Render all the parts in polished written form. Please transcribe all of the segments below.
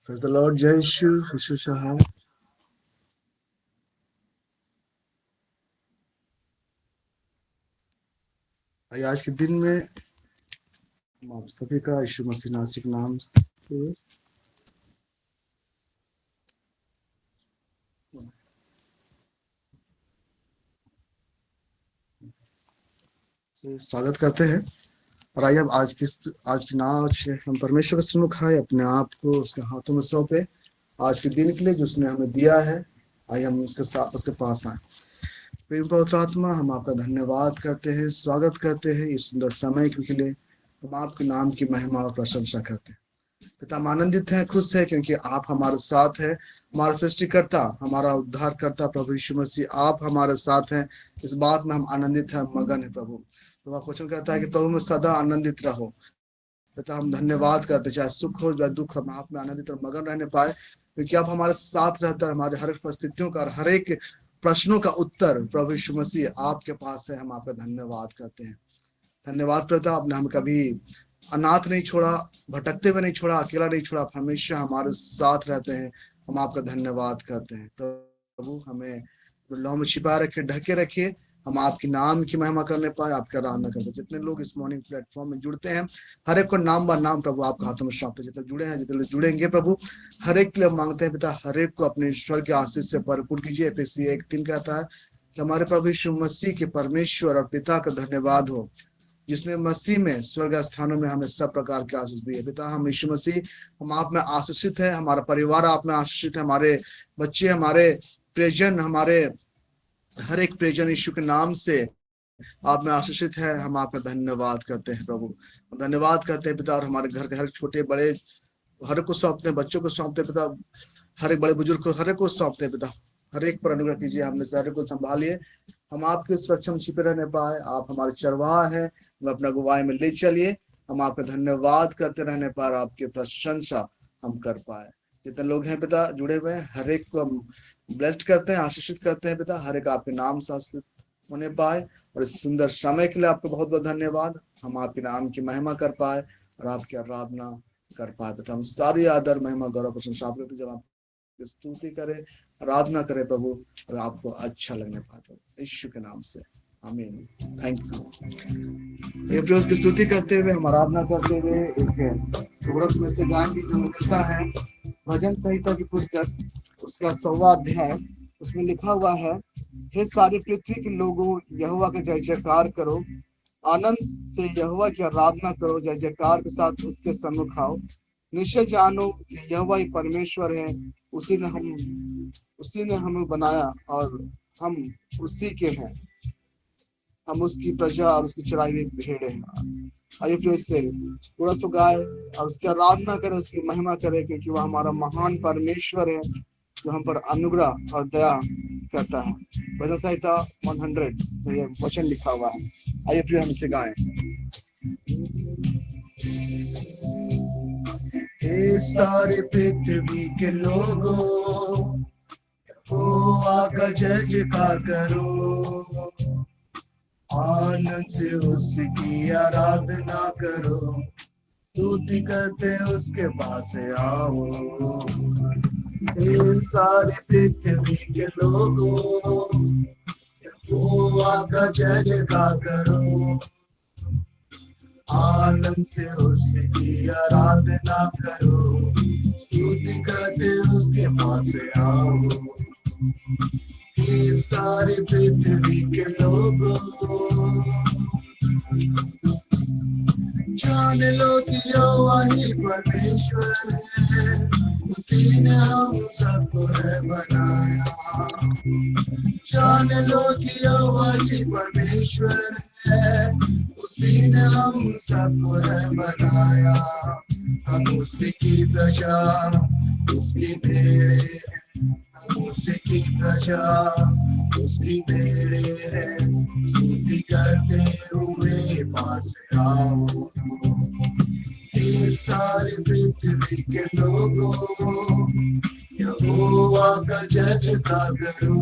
Praise the Lord, जय यीशु, यीशु सहाय। आज के दिन में हम आप सभी का यीशु मसीह नासिक नाम से स्वागत करते हैं। और आइए अब आज की नाच हम परमेश्वर के सम्मुख आए, अपने आप को उसके हाथों में सौंपे आज के दिन के लिए जो उसने हमें दिया है। आइए हम उसके साथ उसके पास आए। प्रेम पवित्र आत्मा, हम आपका धन्यवाद करते हैं, स्वागत करते हैं इस सुंदर समय के लिए। हम आपके नाम की महिमा और प्रशंसा करते हैं। पिता, हम आनंदित हैं, खुश है क्योंकि आप हमारे साथ हैं। हमारा सृष्टिकर्ता, हमारा उद्धारकर्ता प्रभु यीशु मसीह, आप हमारे साथ हैं। इस बात में हम आनंदित हैं, मगन है प्रभु। तो आपका वचन कहता है कि प्रभु में सदा आनंदित रहो। पिता, हम धन्यवाद करते, चाहे सुख हो चाहे दुख, हम आप में आनंदित और मगन रहने पाए, क्योंकि आप हमारे साथ रहते हैं। हमारे हर एक परिस्थितियों का, हर एक प्रश्नों का उत्तर प्रभु यीशु मसीह आपके पास है। हम आपका धन्यवाद करते हैं। धन्यवाद पिता, आपने हम कभी अनाथ नहीं छोड़ा, भटकते हुए नहीं छोड़ा, अकेला नहीं छोड़ा। आप हमेशा हमारे साथ रहते हैं। हम आपका धन्यवाद करते हैं प्रभु। हमें लौ में छिपा रखे, ढके रखिए, हम आपके नाम की महिमा करने पाए, आपका आराधना करते। जितने लोग इस मॉर्निंग प्लेटफॉर्म में जुड़ते हैं, हर एक को नाम ब नाम प्रभु आपके हाथों में सौंपते। जितने जुड़े हैं, जितने जुड़ेंगे प्रभु, हर एक के लिए मांगते हैं पिता, हर एक को अपने ईश्वर के आशीष से भरपूर कीजिए। एफएसी 1:3 कहता है कि हमारे प्रभु यीशु मसीह के परमेश्वर और पिता का धन्यवाद हो, जिसमें मसीह में स्वर्ग स्थानों में हमें सब प्रकार के आशीष दिए। पिता, हम यीशु मसीह, हम आप में आशीषित है, हमारा परिवार आप में आशीषित है, हमारे बच्चे, हमारे प्रियजन, हमारे हर एक प्रियजन यीशु के नाम से आप में आशीषित है। हम आपका धन्यवाद करते हैं प्रभु, धन्यवाद करते हैं पिता। और हमारे घर के हर छोटे बड़े हर एक को सौंपते हैं, बच्चों को सौंपते हैं पिता, हर एक बड़े बुजुर्ग को, हर एक को सौंपते हैं पिता। हर एक पर अनुग्रह कीजिए, हमने सारे को संभालिए, हम आपके सुरक्षा में छिपे रहने पाए। आप हमारे चरवाहा है, हम अपना गुवाही में ले चलिए। हम आपका धन्यवाद करते रहने पर आपकी प्रशंसा हम कर पाए। जितने लोग हैं पिता जुड़े हुए हैं, हर एक को हम ब्लेस्ड करते हैं, आशीषित करते हैं पिता। हर एक आपके नाम से आशीषित होने पाए। और इस सुंदर समय के लिए आपको बहुत बहुत धन्यवाद। हम आपके नाम की महिमा कर पाए और आपकी आराधना कर पाए पिता। हम सारी आदर, महिमा, गौरव, प्रशंसा आप लेते, जब आप स्तुति करें, आराधना करें प्रभु, और आपको अच्छा लगने पाए यीशु के नाम से, आमीन। Thank you. प्रभु की स्तुति करते हुए, हम आराधना करते हुए एक कोरस में से गाएंगे जो मिलता है भजन संहिता की पुस्तक, उसका 100वां अध्याय। उसमें लिखा हुआ है, हे सारी पृथ्वी के लोगों, यहोवा का जय जयकार करो, आनंद से यहोवा की आराधना करो, जय जयकार के साथ उसके सम्मुख आओ। निश्चय जानो कि यहोवा ही परमेश्वर है, उसी ने हमें बनाया और हम उसी के हैं। हम उसकी प्रजा और उसकी चराई हुई भेड़ें हैं। आइए फिर से पूरा तो गाए और उसकी आराधना करें, उसकी महिमा करें, क्योंकि वह हमारा महान परमेश्वर है जो हम पर अनुग्रह और दया करता है। भजन संहिता 100 में यह वचन लिखा हुआ है। आइए फिर हम इसे गाएं। हे सारे पृथ्वी के लोगों, यहोवा का जय जयकार करो, आनंद से उसकी आराधना करो, स्तुति करते उसके पास आओ। हे सारे पृथ्वी के लोगों, यहोवा का जय जयकार करो, आनंद से उसकी आराधना करो, स्तुति करते उसके पास आओ। ये सारी पृथ्वी के लोगों, जान लो कि यहोवा ही परमेश्वर है, उसी ने हम सबको है बनाया। जान लो कि यहोवा ही परमेश्वर है, उसी ने हम सबको है बनाया। हम उसकी प्रजा, उसकी भेड़े, हम उसकी प्रजा, उसकी भेड़े हैं। स्तुति करते हुए पास आओ। ये सारी पृथ्वी के लोगों, यहोवा का जय जयकार करो,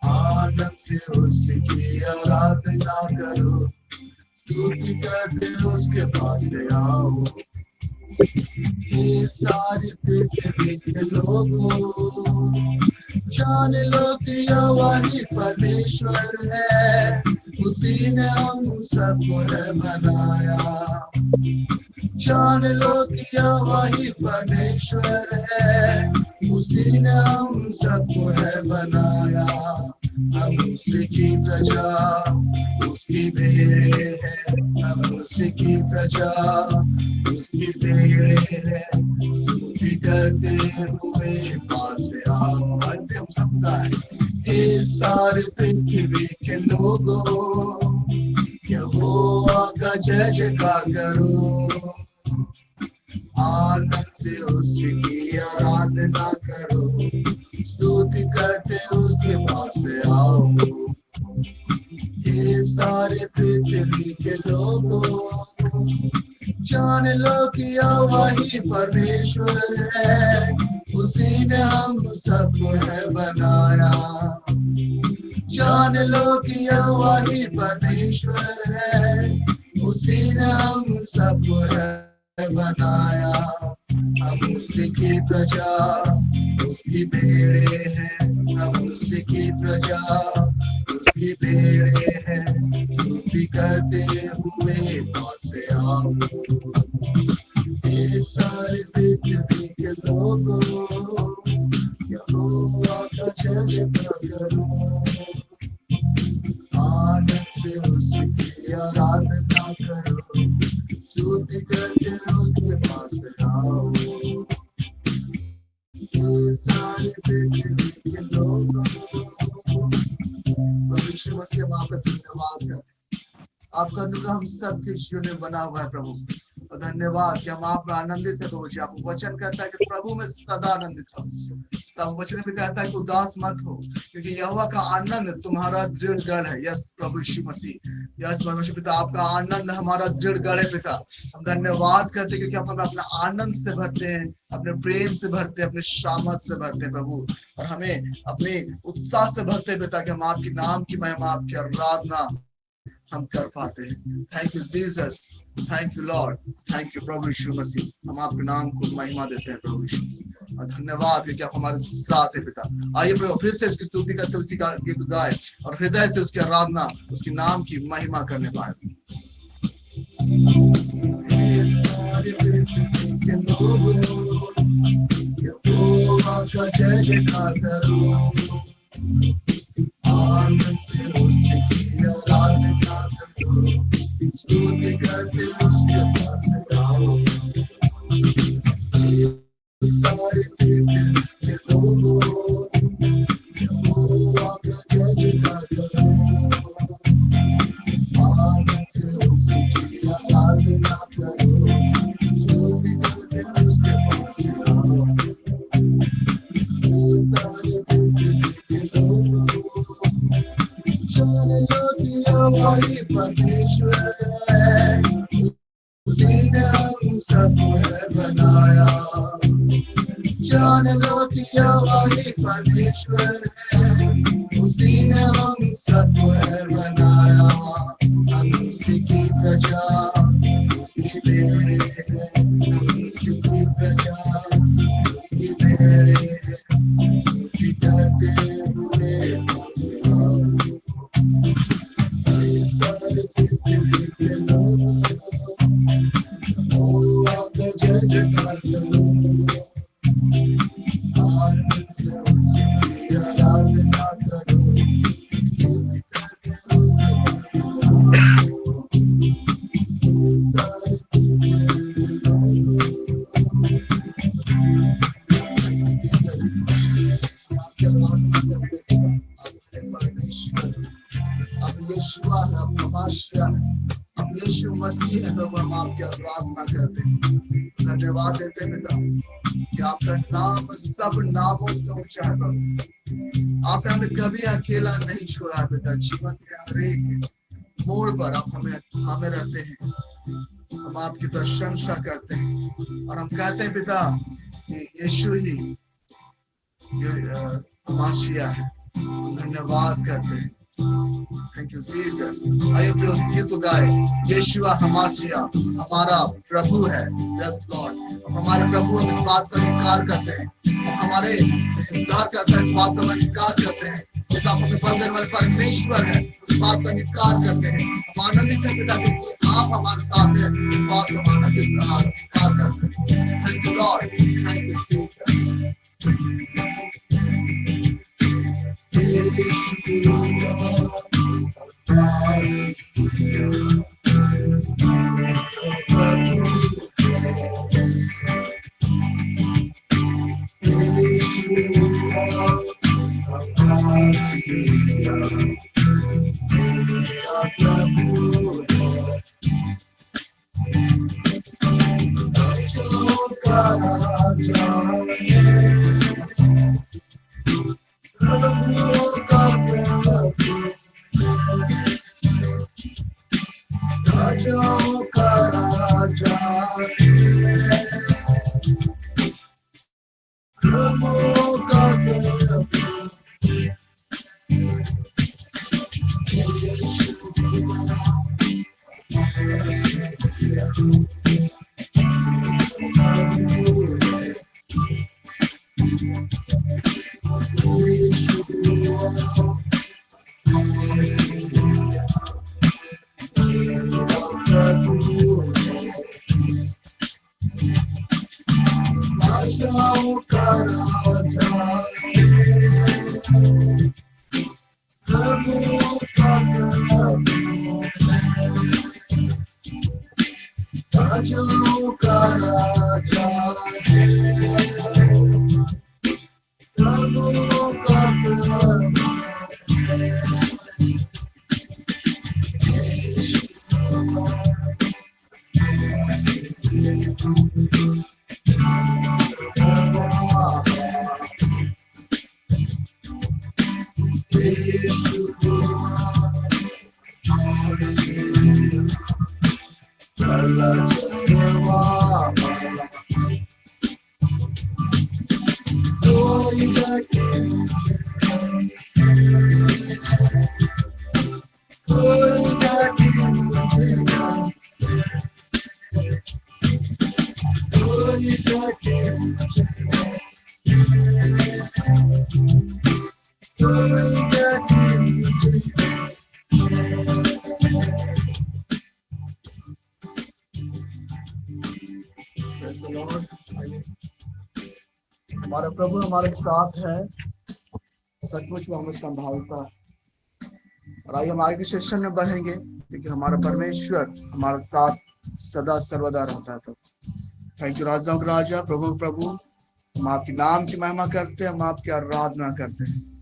आनंद से उसकी आराधना करो, स्तुति करते उसके पास से आओ। ये सारी पृथ्वी के लोगों जान लो कि यहोवा ही परमेश्वर है, उसी ने हम सबको है बनाया। जान लो कि यहोवा ही परमेश्वर है, उसी ने हम सबको है बनाया। हम उसी की प्रजा, उसकी भेड़े हैं, हम उसी की प्रजा, उसकी भेड़े हैं। स्तुति करते हुए पास आओ। हम सबका है इस सारे पृथ्वी के लोगों, यहोवा का जय जयकार करो। आनंद से उसकी आराधना करो, स्तुति करते उसके पास से आओ। ये सारे पृथ्वी के लोगों जान लो कि यहोवा ही परमेश्वर है, उसी ने हम सबको है बनाया। जान लो कि यहोवा ही परमेश्वर है, उसी ने हम सबको है बनाया। हम उसी की प्रजा, उसकी भेड़े हैं, हम उसी की प्रजा, उसकी भेड़े हैं। स्तुति करते हुए पास से आओ। ये सारे पृथ्वी के लोगों, यहोवा का जय जयकार करो। आनंद से उसकी आराधना करो, स्तुति करके उसके पास आओ। ये सारे पृथ्वी के लोगों, प्रभु यीशु मसीह हम आपका धन्यवाद करते हैं। आपका अनुग्रह हम सबके जीवन में बना हुआ है प्रभु, और धन्यवाद कि हम आप में आनंदित है। तो आप वचन कहता है कि प्रभु में सदा आनंदित रहो। तब वचन भी कहता है कि उदास मत हो, क्योंकि यहोवा का आनंद तुम्हारा दृढ़ गढ़ है। यस प्रभु यीशु मसीह, यस परमेश्वर पिता, आपका आनंद हमारा दृढ़ गढ़ है पिता। हम धन्यवाद करते हैं क्योंकि आप हमें अपना आनंद से भरते हैं, अपने प्रेम से भरते हैं, अपने सामर्थ से भरते हैं प्रभु, और हमें अपने उत्साह से भरते हैं पिता कि हम आपके नाम की महिमा, आपकी आराधना हम कर पाते हैं। Thank you Jesus, thank you Lord, thank you प्रभु यीशु मसीह। हम आपके नाम को महिमा देते हैं प्रभु यीशु मसीह, और धन्यवाद कि आप हमारे साथ है पिता। आइए प्रभु फिर से इसकी स्तुति करते उसी का गीत गाए और हृदय से उसकी आराधना, उसके नाम की महिमा करने पाए। जय जयकार करो, आनंद से उसकी आराधना करो, स्तुति करते उसके पास आओ। सारे पृथ्वी के लोगों, यहोवा का जय जयकार करो, आनंद से उसकी आराधना करो, स्तुति करते उसके पास आओ। सारे पृथ्वी के लोगों जान लो कि यहोवा ही परमेश्वर है, उसी ने हम सबको है बनाया। जान लो कि यहोवा ही परमेश्वर है, उसी ने हम सबको है बनाया। हम उसी की प्रजा, उसकी भेड़े हैं, हम उसी की प्रजा, उसकी भेड़े हैं। स्तुति करते हुए सारे पृथ्वी के लोगों, यहोवा का जय जयकार करो, आनंद से उसकी आराधना करो, स्तुति करके सारे पृथ्वी के लोगों। अब यीशुआ है, अब नमाशिया है, अब यीशु मसीह है प्रभु। हम आपकी आराधना करते हैं, धन्यवाद देते हैं पिता कि आपका नाम सब नामों से ऊंचा है प्रभु। आपने हमें कभी अकेला नहीं छोड़ा पिता। जीवन के हर एक मोड़ पर आप हमें रहते हैं। हम आपकी प्रशंसा करते हैं और हम कहते हैं पिता कि यीशु ही मसीहा है। धन्यवाद करते हैं, थैंक यू जीसस। आइए प्रिय गीत गाए, यीशुआ हमारा प्रभु है। यस लॉर्ड, हमारे प्रभु, हम इस बात का इनकार करते हैं, हमारे इनकार करते हैं, इस बात का इनकार करते हैं कि आप हमें बल देने वाले परमेश्वर है, इस बात का इनकार करते हैं। हम आनंदित हैं पिता क्योंकि आप हमारे साथ हैं, इस बात का आनंदित इनकार करते हैं। Thank you Lord, thank you Jesus. हमारा प्रभु हमारे साथ है, सचमुच वो हमें संभालता है। और आइए हम आगे के सेशन में बढ़ेंगे क्योंकि हमारा परमेश्वर हमारे साथ सदा सर्वदा रहता है। प्रभु थैंक यू, राजाओं के राजा, प्रभु प्रभु, हम आपके नाम की महिमा करते हैं, हम आपकी आराधना करते हैं।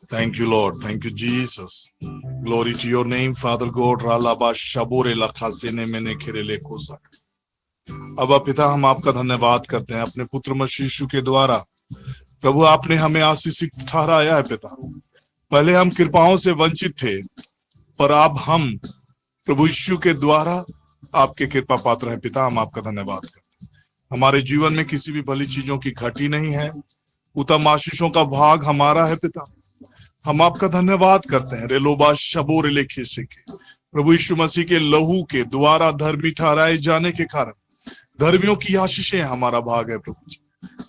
Thank you, Lord. Thank you, Jesus. Glory to your name, Father God. Ralaba shabore lakhasene mene khirele kosa. अब पिता हम आपका धन्यवाद करते हैं अपने पुत्र मसीह यीशु के द्वारा। प्रभु आपने हमें आशीषित ठहराया है पिता। पहले हम कृपाओं से वंचित थे, पर अब हम प्रभु यीशु के द्वारा आपके कृपा पात्र हैं पिता। हम आपका धन्यवाद करते हैं। हमारे जीवन में किसी भी भली चीजों की घटी नहीं है, उत्तम आशीषों का भाग हमारा है पिता। हम आपका धन्यवाद करते हैं। रेलोबा शबोर लेखे से प्रभु यीशु मसीह के लहू के द्वारा धर्मी ठहराए जाने के कारण धर्मियों की आशीषें हमारा भाग है प्रभु जी।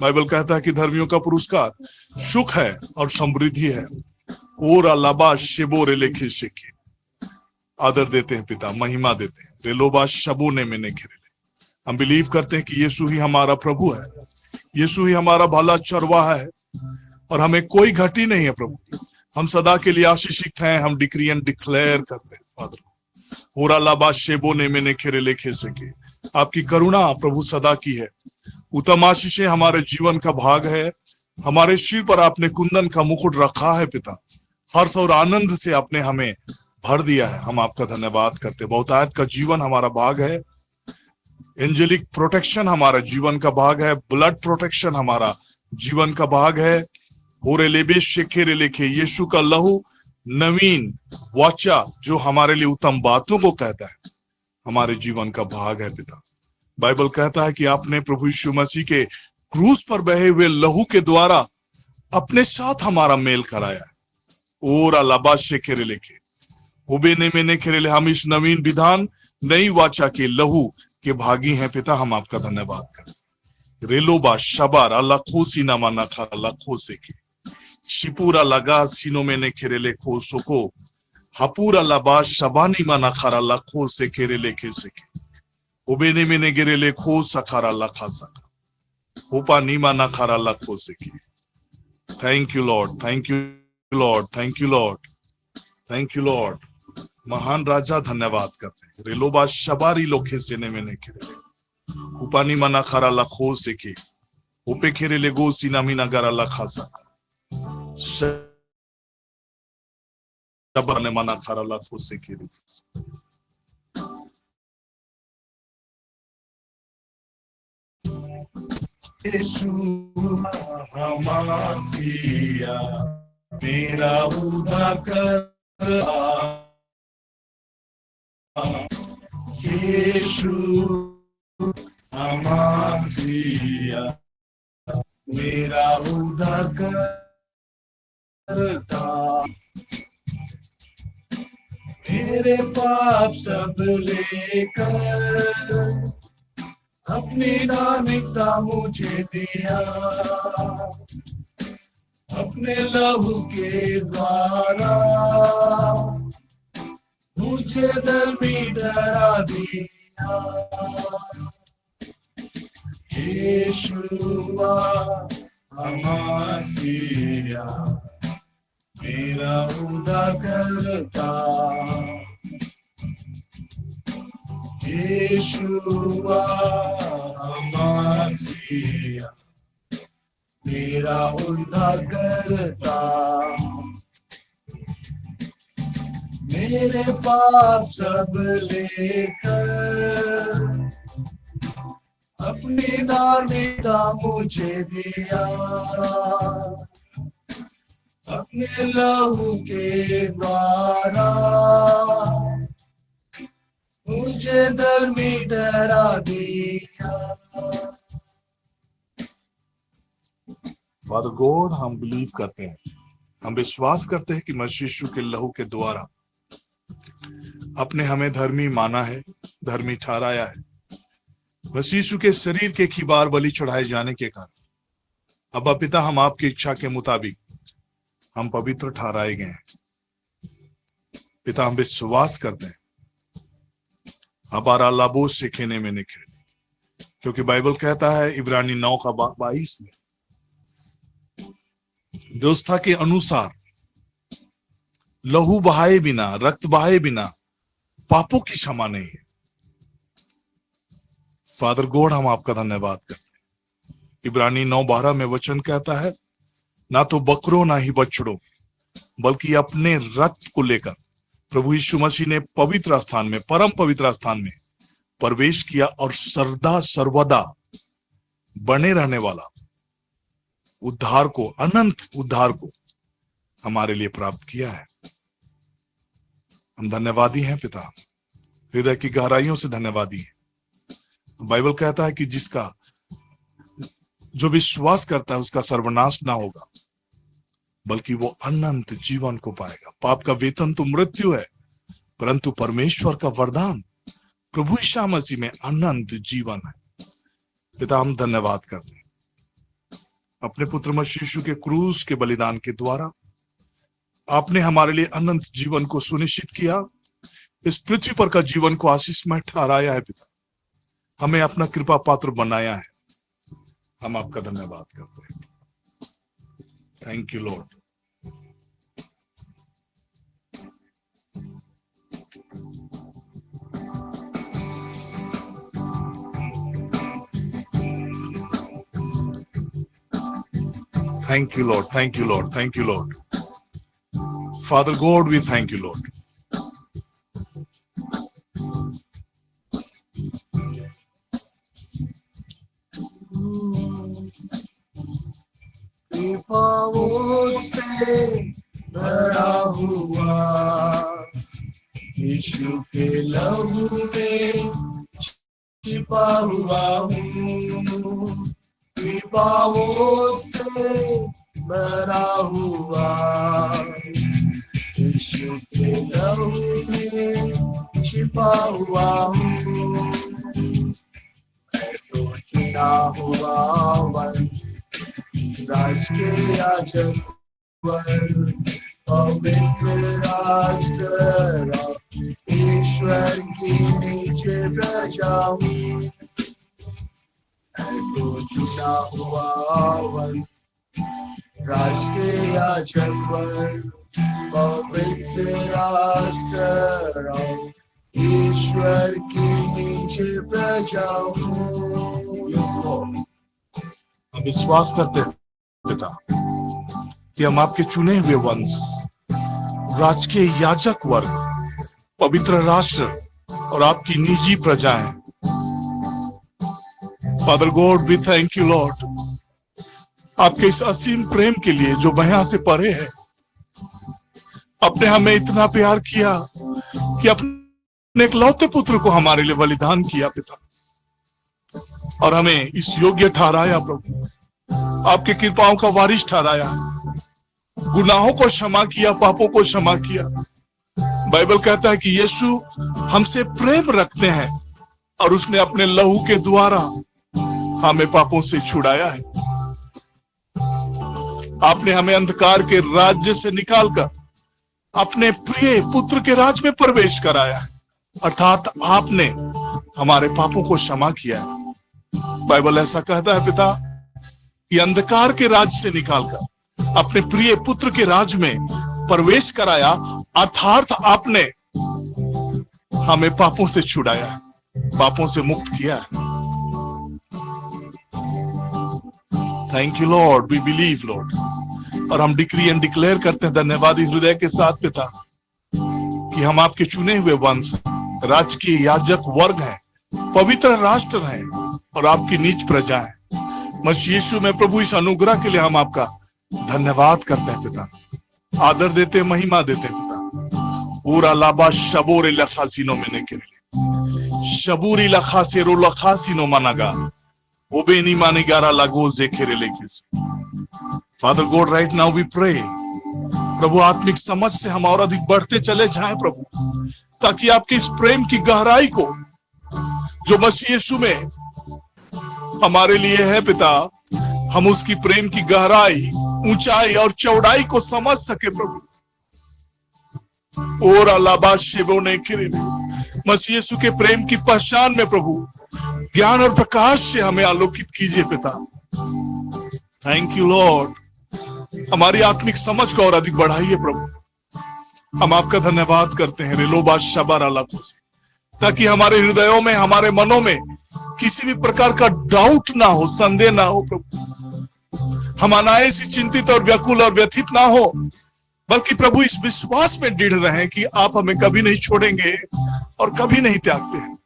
बाइबल कहता है कि धर्मियों का पुरस्कार सुख है और समृद्धि है। ओरा लबा शेबोरे लेखे से आदर देते हैं पिता, महिमा देते हैं। रेलोबा शबोने में ने खेले। हम बिलीव करते हैं कि यीशु ही हमारा प्रभु है, यीशु ही हमारा भला चरवाहा है और हमें कोई घटी नहीं है प्रभु। हम सदा के लिए आशीषित हैं। हम डिक्री एंड डिक्लेयर करते हैं फादर। ओरा लबा शेबोने में ने खेरे लेखे से आपकी करुणा प्रभु सदा की है। उत्तम आशीषें हमारे जीवन का भाग है। हमारे सिर पर आपने कुंदन का मुकुट रखा है पिता। हर्ष और आनंद से आपने हमें भर दिया है। हम आपका धन्यवाद करते हैं। बहुतायत का जीवन हमारा भाग है। एंजेलिक प्रोटेक्शन हमारा जीवन का भाग है। ब्लड प्रोटेक्शन हमारा जीवन का भाग है। ओरे लेबे शेखेरे लेखे यीशु का लहू नवीन वाचा जो हमारे लिए उत्तम बातों को कहता है, हमारे जीवन का भाग है पिता। बाइबल कहता है कि आपने प्रभु यीशु मसीह के क्रूस पर बहे हुए लहू के द्वारा अपने साथ हमारा मेल कराया है। और अलाबाशे खेरेले के उबेने मैंने खेरेले, हम इस नवीन विधान नई वाचा के लहू के भागी हैं पिता। हम आपका धन्यवाद करें। रेलोबा शबार अल्लाह खोसी नामा नखा अल्लाह खोसे के शिपूरा लगा सीनो मैंने खेरेले खोसो को हपूरा लबा शबानी माना खारा ला खोसे खेरेले खेसे के उबेने मैंने गिरेले खो सखारा ला खा सका उपा नीमा ना खारा ला खोसे के। Thank you Lord, thank you Lord, thank you Lord, thank you Lord. महान राजा धन्यवाद करते हैं। रेलोबा शबारी लोखे सेने में खेरे उपानी मना खारा ला खो से के उपे खेरे ले गो सीना मीना गारा ला खासा शबाने मना खारा ला खो से के। यीशु हमासिया मेरा उद्धारकर्ता, यीशु हमासिया मेरा उद्धारकर्ता, मेरे पाप सब लेकर अपनी धार्मिकता मुझे दिया, अपने लहू के द्वारा मुझे धर्मी ठहरा दिया। यीशुआ हमासिया मेरा उद्धारकर्ता, यीशुआ हमासिया मेरा उद्धारकर्ता, मेरे पाप सब लेकर अपनी धार्मिकता मुझे दिया, अपने लहू के द्वारा मुझे धर्मी ठहरा दिया। फादर गॉड, हम बिलीव करते हैं, हम विश्वास करते हैं कि मसीह यीशु के लहू के द्वारा अपने हमें धर्मी माना है, धर्मी ठहराया है। मसीह यीशु के शरीर के खिबार बलि चढ़ाए जाने के कारण अब्बा पिता, हम आपकी इच्छा के मुताबिक हम पवित्र ठहराए गए हैं। पिता, हम विश्वास करते हैं हमारा लाभो सीखने में निखरे, क्योंकि बाइबल कहता है इब्रानी 9:22 में, व्यवस्था के अनुसार लहू बहाए बिना, रक्त बहाए बिना पापों की क्षमा नहीं है। फादर गॉड, हम आपका धन्यवाद करते हैं। इब्रानी 9:12 में वचन कहता है, ना तो बकरों ना ही बछड़ों बल्कि अपने रक्त को लेकर प्रभु यीशु मसीह ने पवित्र स्थान में, परम पवित्र स्थान में प्रवेश किया और सदा सर्वदा बने रहने वाला उद्धार को, अनंत उद्धार को हमारे लिए प्राप्त किया है। हम धन्यवादी हैं पिता, हृदय की गहराइयों से धन्यवादी हैं। बाइबल कहता है कि जिसका जो विश्वास करता है उसका सर्वनाश ना होगा बल्कि वो अनंत जीवन को पाएगा। पाप का वेतन तो मृत्यु है, परंतु परमेश्वर का वरदान प्रभु यीशु मसीह में अनंत जीवन है। पिता, हम धन्यवाद करते हैं अपने पुत्र मसीह यीशु के क्रूस के बलिदान के द्वारा आपने हमारे लिए अनंत जीवन को सुनिश्चित किया, इस पृथ्वी पर का जीवन को आशीषमय ठहराया है। पिता, हमें अपना कृपा पात्र बनाया है। हम आपका धन्यवाद करते हैं। Thank you Lord. Thank you, Lord. Thank you, Lord. Thank you, Lord. Father God, we thank you, Lord. कृपाओं से भरा हुआ यीशु के लहू में छिपा हुआ हूँ। कृपा भरा हुआ, यीशु के लहू में छिपा हुआ हूँ। मैं तो चुना हुआ वन, राज के याजक वर, पवित्र राष्ट्र, ईश्वर की नीचे प्रजा हूँ। मैं तो चुना हुआ वन, राज के याजक वर, पवित्र राष्ट्र, ईश्वर की नीचे प्रजा हूँ। हम विश्वास करते हैं पिता कि हम आपके चुने हुए वंश, राजकीय याजक वर्ग, पवित्र राष्ट्र और आपकी निजी प्रजा हैं। Father God, we thank you lord, आपके इस असीम प्रेम के लिए जो बयां से परे है। आपने हमें इतना प्यार किया कि अपने इकलौते पुत्र को हमारे लिए बलिदान किया पिता, और हमें इस योग्य ठहराया प्रभु, आपके कृपाओं का वारिस ठहराया, गुनाहों को क्षमा किया, पापों को क्षमा किया। बाइबल कहता है कि यीशु हमसे प्रेम रखते हैं और उसने अपने लहू के द्वारा हमें पापों से छुड़ाया है। आपने हमें अंधकार के राज्य से निकालकर अपने प्रिय पुत्र के राज में प्रवेश कराया, अर्थात आपने हमारे पापों को क्षमा किया है। बाइबल ऐसा कहता है पिता कि अंधकार के राज से निकालकर अपने प्रिय पुत्र के राज में प्रवेश कराया, अर्थात आपने हमें पापों से छुड़ाया, पापों से मुक्त किया है। Thank you lord, we believe lord, और हम डिक्री एंड डिक्लेयर करते हैं धन्यवादी हृदय के साथ पिता कि हम आपके चुने हुए वंश, राजकीय याजक वर्ग हैं, पवित्र राष्ट्र हैं और आपकी नीच प्रजा है। मसीह यीशु में प्रभु इस अनुग्रह के लिए हम आपका धन्यवाद करते हैं पिता, आदर देते, महिमा देते पिता। पूरा लाबा शबोरे लखासिनो में के लिए शबूरी लखासेरो लखासिनो मनागा ओबेनी मानेगारा लागो जेखेरे लेकिस। Father God, right now we pray प्रभु, आत्मिक समझ से हम और अधिक बढ़ते चले जाएं प्रभु, ताकि आपके इस प्रेम की गहराई को जो मसीह यीशु में हमारे लिए है पिता, हम उसकी प्रेम की गहराई, ऊंचाई और चौड़ाई को समझ सके प्रभु। और मसीह यीशु के प्रेम की पहचान में प्रभु ज्ञान और प्रकाश से हमें आलोकित कीजिए पिता। थैंक यू लॉर्ड, हमारी आत्मिक समझ को और अधिक बढ़ाइए प्रभु। हम आपका धन्यवाद करते हैं रेलोबा शबारा लाखों से, ताकि हमारे हृदयों में, हमारे मनों में किसी भी प्रकार का डाउट ना हो, संदेह ना हो प्रभु। हम अनायास ही चिंतित और व्याकुल और व्यथित ना हो, बल्कि प्रभु इस विश्वास में दृढ़ रहें कि आप हमें कभी नहीं छोड़ेंगे और कभी नहीं त्यागते हैं।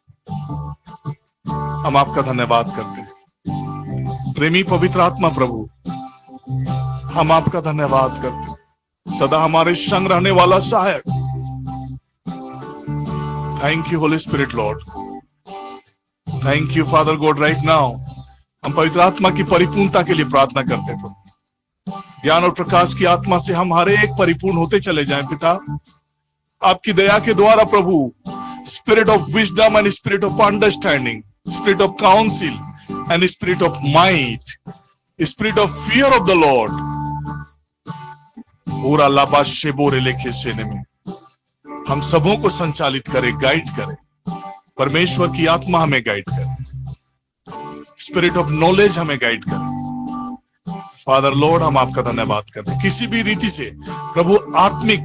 हम आपका धन्यवाद करते हैं प्रेमी पवित्र आत्मा प्रभु, हम आपका धन्यवाद करते हैं, सदा हमारे संग रहने वाला सहायक। Thank you Holi spirit Lord, thank you father God. Right now हम पवित्र आत्मा की परिपूर्णता के लिए प्रार्थना करते हैं, ज्ञान और प्रकाश की आत्मा से हम हर एक परिपूर्ण होते चले जाएं पिता, आपकी दया के द्वारा प्रभु। Spirit of wisdom and spirit of understanding, spirit of counsel and spirit of might, spirit of fear of the Lord, पूरा लाबा शेबोरे लेके सेने में हम सबों को संचालित करे, गाइड करे। परमेश्वर की आत्मा हमें गाइड करे, स्पिरिट ऑफ नॉलेज हमें गाइड करे। फादर लॉर्ड, हम आपका धन्यवाद करते हैं, किसी भी रीति से प्रभु आत्मिक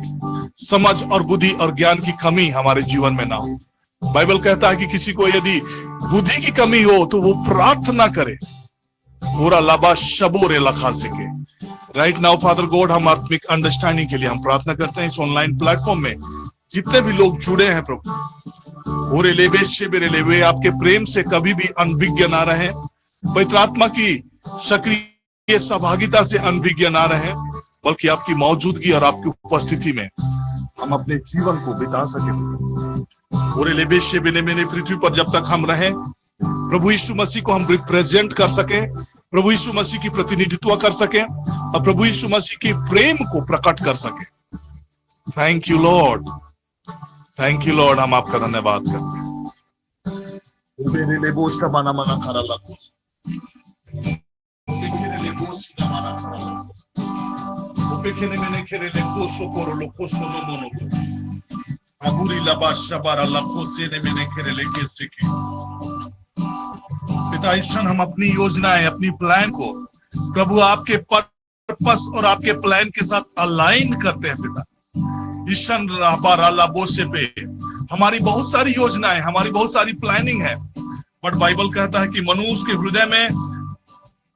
समझ और बुद्धि और ज्ञान की कमी हमारे जीवन में ना हो। बाइबल कहता है कि किसी को यदि बुद्धि की कमी हो तो वो प्रार्थना करे, पूरा लाबा शबोरे लखा सके। राइट नाउ फादर गॉड, हम आत्मिक अंडरस्टैंडिंग के लिए हम प्रार्थना करते हैं। इस ऑनलाइन प्लेटफॉर्म में जितने भी लोग जुड़े हैं प्रभु, पूरे लेबे शिविर लेबे आपके प्रेम से कभी भी अनभिज्ञ ना रहे, पवित्र आत्मा की सक्रिय सहभागिता से अनभिज्ञ ना रहे, बल्कि आपकी मौजूदगी और आपकी उपस्थिति में हम अपने जीवन को बिता सके। पूरे लेबे शिविर में पृथ्वी पर जब तक हम रहें, प्रभु यीशु मसीह को हम रिप्रेजेंट कर सके, प्रभु यीशु मसीह की प्रतिनिधित्व कर सके और प्रभु यीशु मसीह के प्रेम को प्रकट कर सके। Thank you Lord, thank you Lord. हम आपका धन्यवाद करते हैं। पिता ईश्वर, हम अपनी योजनाएं, अपनी प्लान को प्रभु आपके पर्पस और आपके प्लान के साथ अलाइन करते हैं। पिता ईश्वर पे हमारी बहुत सारी योजनाएं, हमारी बहुत सारी प्लानिंग है, बट बाइबल कहता है कि मनुष्य के हृदय में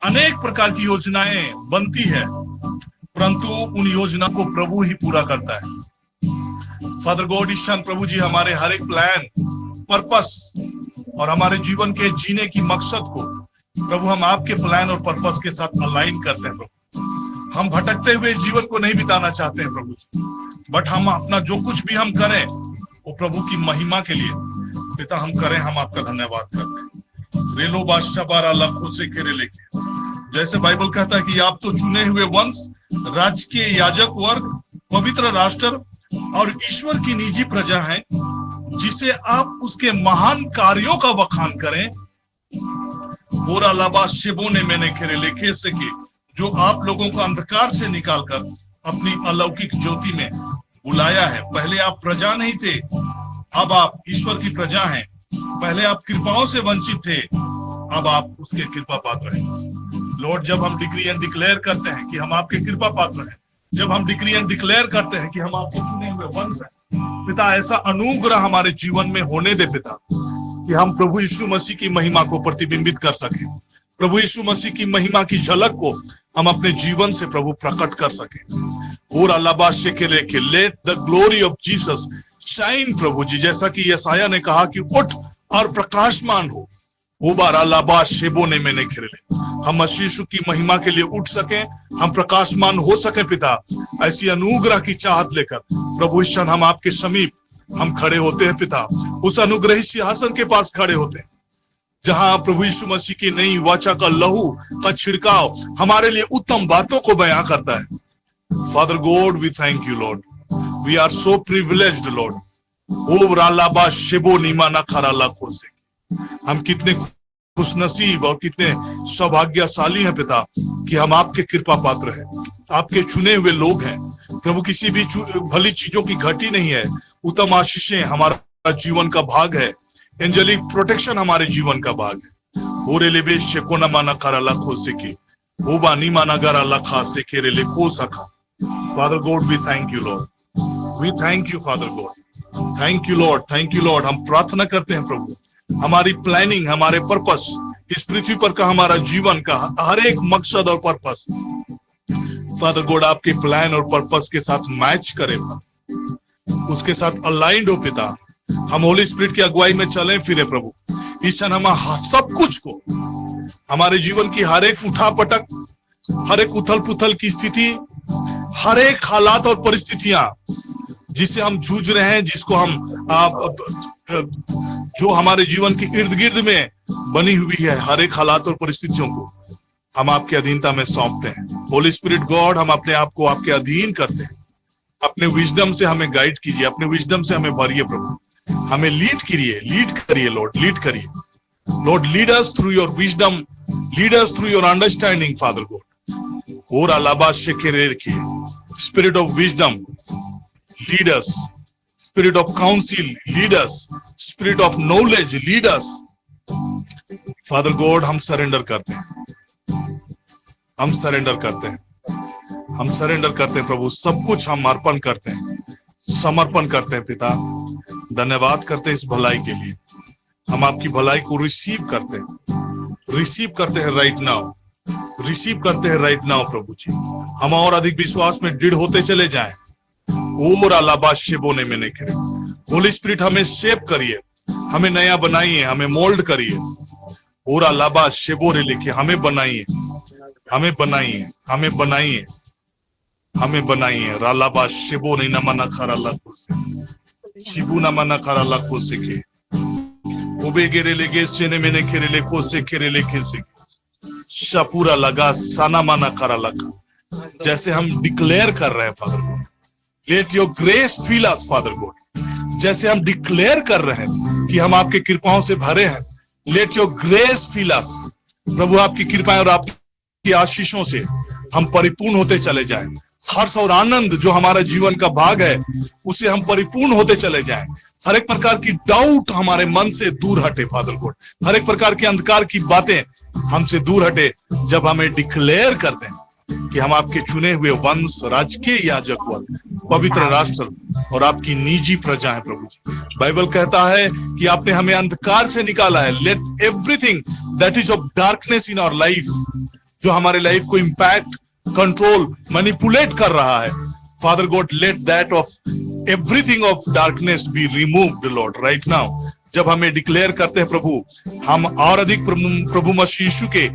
अनेक प्रकार की योजनाएं बनती है, परंतु उन योजना को प्रभु ही पूरा करता है। फादर गॉड ईश्वर प्रभु जी, हमारे हर एक प्लान, पर्पस और हमारे जीवन के जीने की मकसद को प्रभु हम आपके प्लान और पर्पस के साथ अलाइन करते हैं। प्रभु हम भटकते हुए जीवन को नहीं बिताना चाहते हैं प्रभु जी, बट हम अपना जो कुछ भी हम करें वो प्रभु की महिमा के लिए पिता हम करें। हम आपका धन्यवाद करते हैं। रेलो बादशाह बारह लाखों से घेरे लेके, जैसे बाइबल कहता है कि आप तो चुने हुए वंश, राजकीय याजक वर्ग, पवित्र राष्ट्र और ईश्वर की निजी प्रजा है, जिसे आप उसके महान कार्यों का बखान करें। बोरा लाबा शिबोने मैंने घेरे लेके से कि जो आप लोगों को अंधकार से निकालकर अपनी अलौकिक ज्योति में बुलाया है। पहले आप प्रजा नहीं थे, अब आप ईश्वर की प्रजा हैं। पहले आप कृपाओं से वंचित थे, अब आप उसके कृपा पात्र हैं। लॉर्ड, जब हम डिक्री एंड डिक्लेयर करते हैं कि हम आपके कृपा पात्र हैं, जब हम डिक्री एंड डिक्लेयर करते हैं कि हम आपके चुने हुए वंश हैं, पिता ऐसा अनुग्रह हमारे जीवन में होने दे पिता, कि हम प्रभु यीशु मसीह की महिमा को प्रतिबिंबित कर सके। प्रभु यीशु मसीह की महिमा की झलक को हम अपने जीवन से प्रभु प्रकट कर सके। और अल्लाह के लेके let the glory of Jesus shine प्रभु जी, जैसा कि यसाया ने कहा कि उठ और प्रकाशमान हो। वो बार अल्लाह शेबोने मैंने खेले, हम मसीह की महिमा के लिए उठ सके, हम प्रकाशमान हो सके पिता। ऐसी अनुग्रह की चाहत लेकर प्रभु ईश्वर हम आपके समीप हम खड़े होते हैं पिता। उस अनुग्रही सिंहासन के पास खड़े होते हैं जहां प्रभु यीशु मसीह की नई वाचा का लहू का छिड़काव हमारे लिए उत्तम बातों को बयां करता है। Father God, we thank you, Lord. We are so privileged, Lord. हम कितने खुशनसीब और कितने सौभाग्यशाली हैं पिता कि हम आपके कृपा पात्र हैं, आपके चुने हुए लोग हैं प्रभु। किसी भी भली चीजों की घटी नहीं है। उत्तम आशीषें हमारा जीवन का भाग है, एंजेलिक प्रोटेक्शन हमारे जीवन का भाग है। ओरे लेबे शेकोना माना कराला खोसे के ओबा नी माना गराला खासे के रेले को सखा। Father God, we thank you, Lord. We thank you, Father God. Thank you, Lord. Thank you, Lord. हम प्रार्थना करते हैं प्रभु, हमारी प्लानिंग, हमारे पर्पस, इस पृथ्वी पर का हमारा जीवन का हर एक मकसद और पर्पस फादर गॉड आपके प्लान और पर्पस के साथ मैच करे, उसके साथ अलाइंड हो पिता। हम होली स्पिरिट की अगुवाई में चले फिरे प्रभु। इस क्षण हम सब कुछ को, हमारे जीवन की हर एक उठापटक, हर एक उथल पुथल की स्थिति, हर एक हालात और परिस्थितियां जिसे हम जूझ रहे हैं, जिसको हम जो हमारे जीवन के इर्द गिर्द में बनी हुई है, हर एक हालात और परिस्थितियों को हम आपके अधीनता में सौंपते हैं। होली स्पिरिट गॉड, हम अपने आप को आपके अधीन करते हैं। अपने विजडम से हमें गाइड कीजिए, अपने विजडम से हमें भरिए प्रभु। हमें लीड करिए लॉर्ड, लीड करिए Lord. Lead us through your wisdom, lead us through your understanding father God. और अलाबा शेखेरे रखिए, spirit of wisdom lead us, spirit of council lead us, spirit of knowledge lead us father God. हम surrender करते हैं, हम surrender करते हैं, हम surrender करते हैं प्रभु। सब कुछ हम अर्पण करते हैं, समर्पण करते हैं पिता। धन्यवाद करते हैं इस भलाई के लिए। हम आपकी भलाई को रिसीव करते हैं राइट नाउ, रिसीव करते हैं राइट नाउ प्रभु जी। हम और अधिक विश्वास में दृढ़ होते चले जाएं। और अलाबा शेबोने में नहीं करे। होली स्पिरिट हमें शेप करिए, हमें नया बनाइए, हमें मोल्ड करिए। और अलाबा शेबोरे लिखिए, हमें बनाइए, हमें बनाइए, हमें बनाइए, हमें बनाइए। रालाबा शेबोने नमना खरा लाखों से शिबू नमना खरा लाखों से के ओबे गेरे लेगे सेने मैंने खेरे लेखों से खेरे लेखे से शापूरा लगा साना माना करा लगा, जैसे हम डिक्लेयर कर रहे हैं father God, let your grace fill us father God, जैसे हम डिक्लेयर कर रहे हैं कि हम आपके कृपाओं से भरे हैं, लेट योर ग्रेस फिल अस प्रभु, आपकी कृपाएं और आपकी आशीषों से हम परिपूर्ण होते चले जाएं, हर्ष और आनंद जो हमारा जीवन का भाग है उसे हम परिपूर्ण होते चले जाएं, हर एक प्रकार की डाउट हमारे मन से दूर हटे फादर गॉड, हर एक प्रकार के अंधकार की बातें हमसे दूर हटे, जब हमें डिक्लेयर कर दें कि हम आपके चुने हुए वंश, राजकीय याजक वर्ग, पवित्र राष्ट्र और आपकी निजी प्रजा है प्रभु जी। बाइबल कहता है कि आपने हमें अंधकार से निकाला है, let everything that is of darkness in our life, जो हमारे लाइफ को इंपैक्ट, कंट्रोल, मैनिपुलेट कर रहा है father God, let that of everything of darkness be removed Lord right now. जब हमें डिक्लेयर करते हैं प्रभु, हम और अधिक प्रभु मसीह यीशु के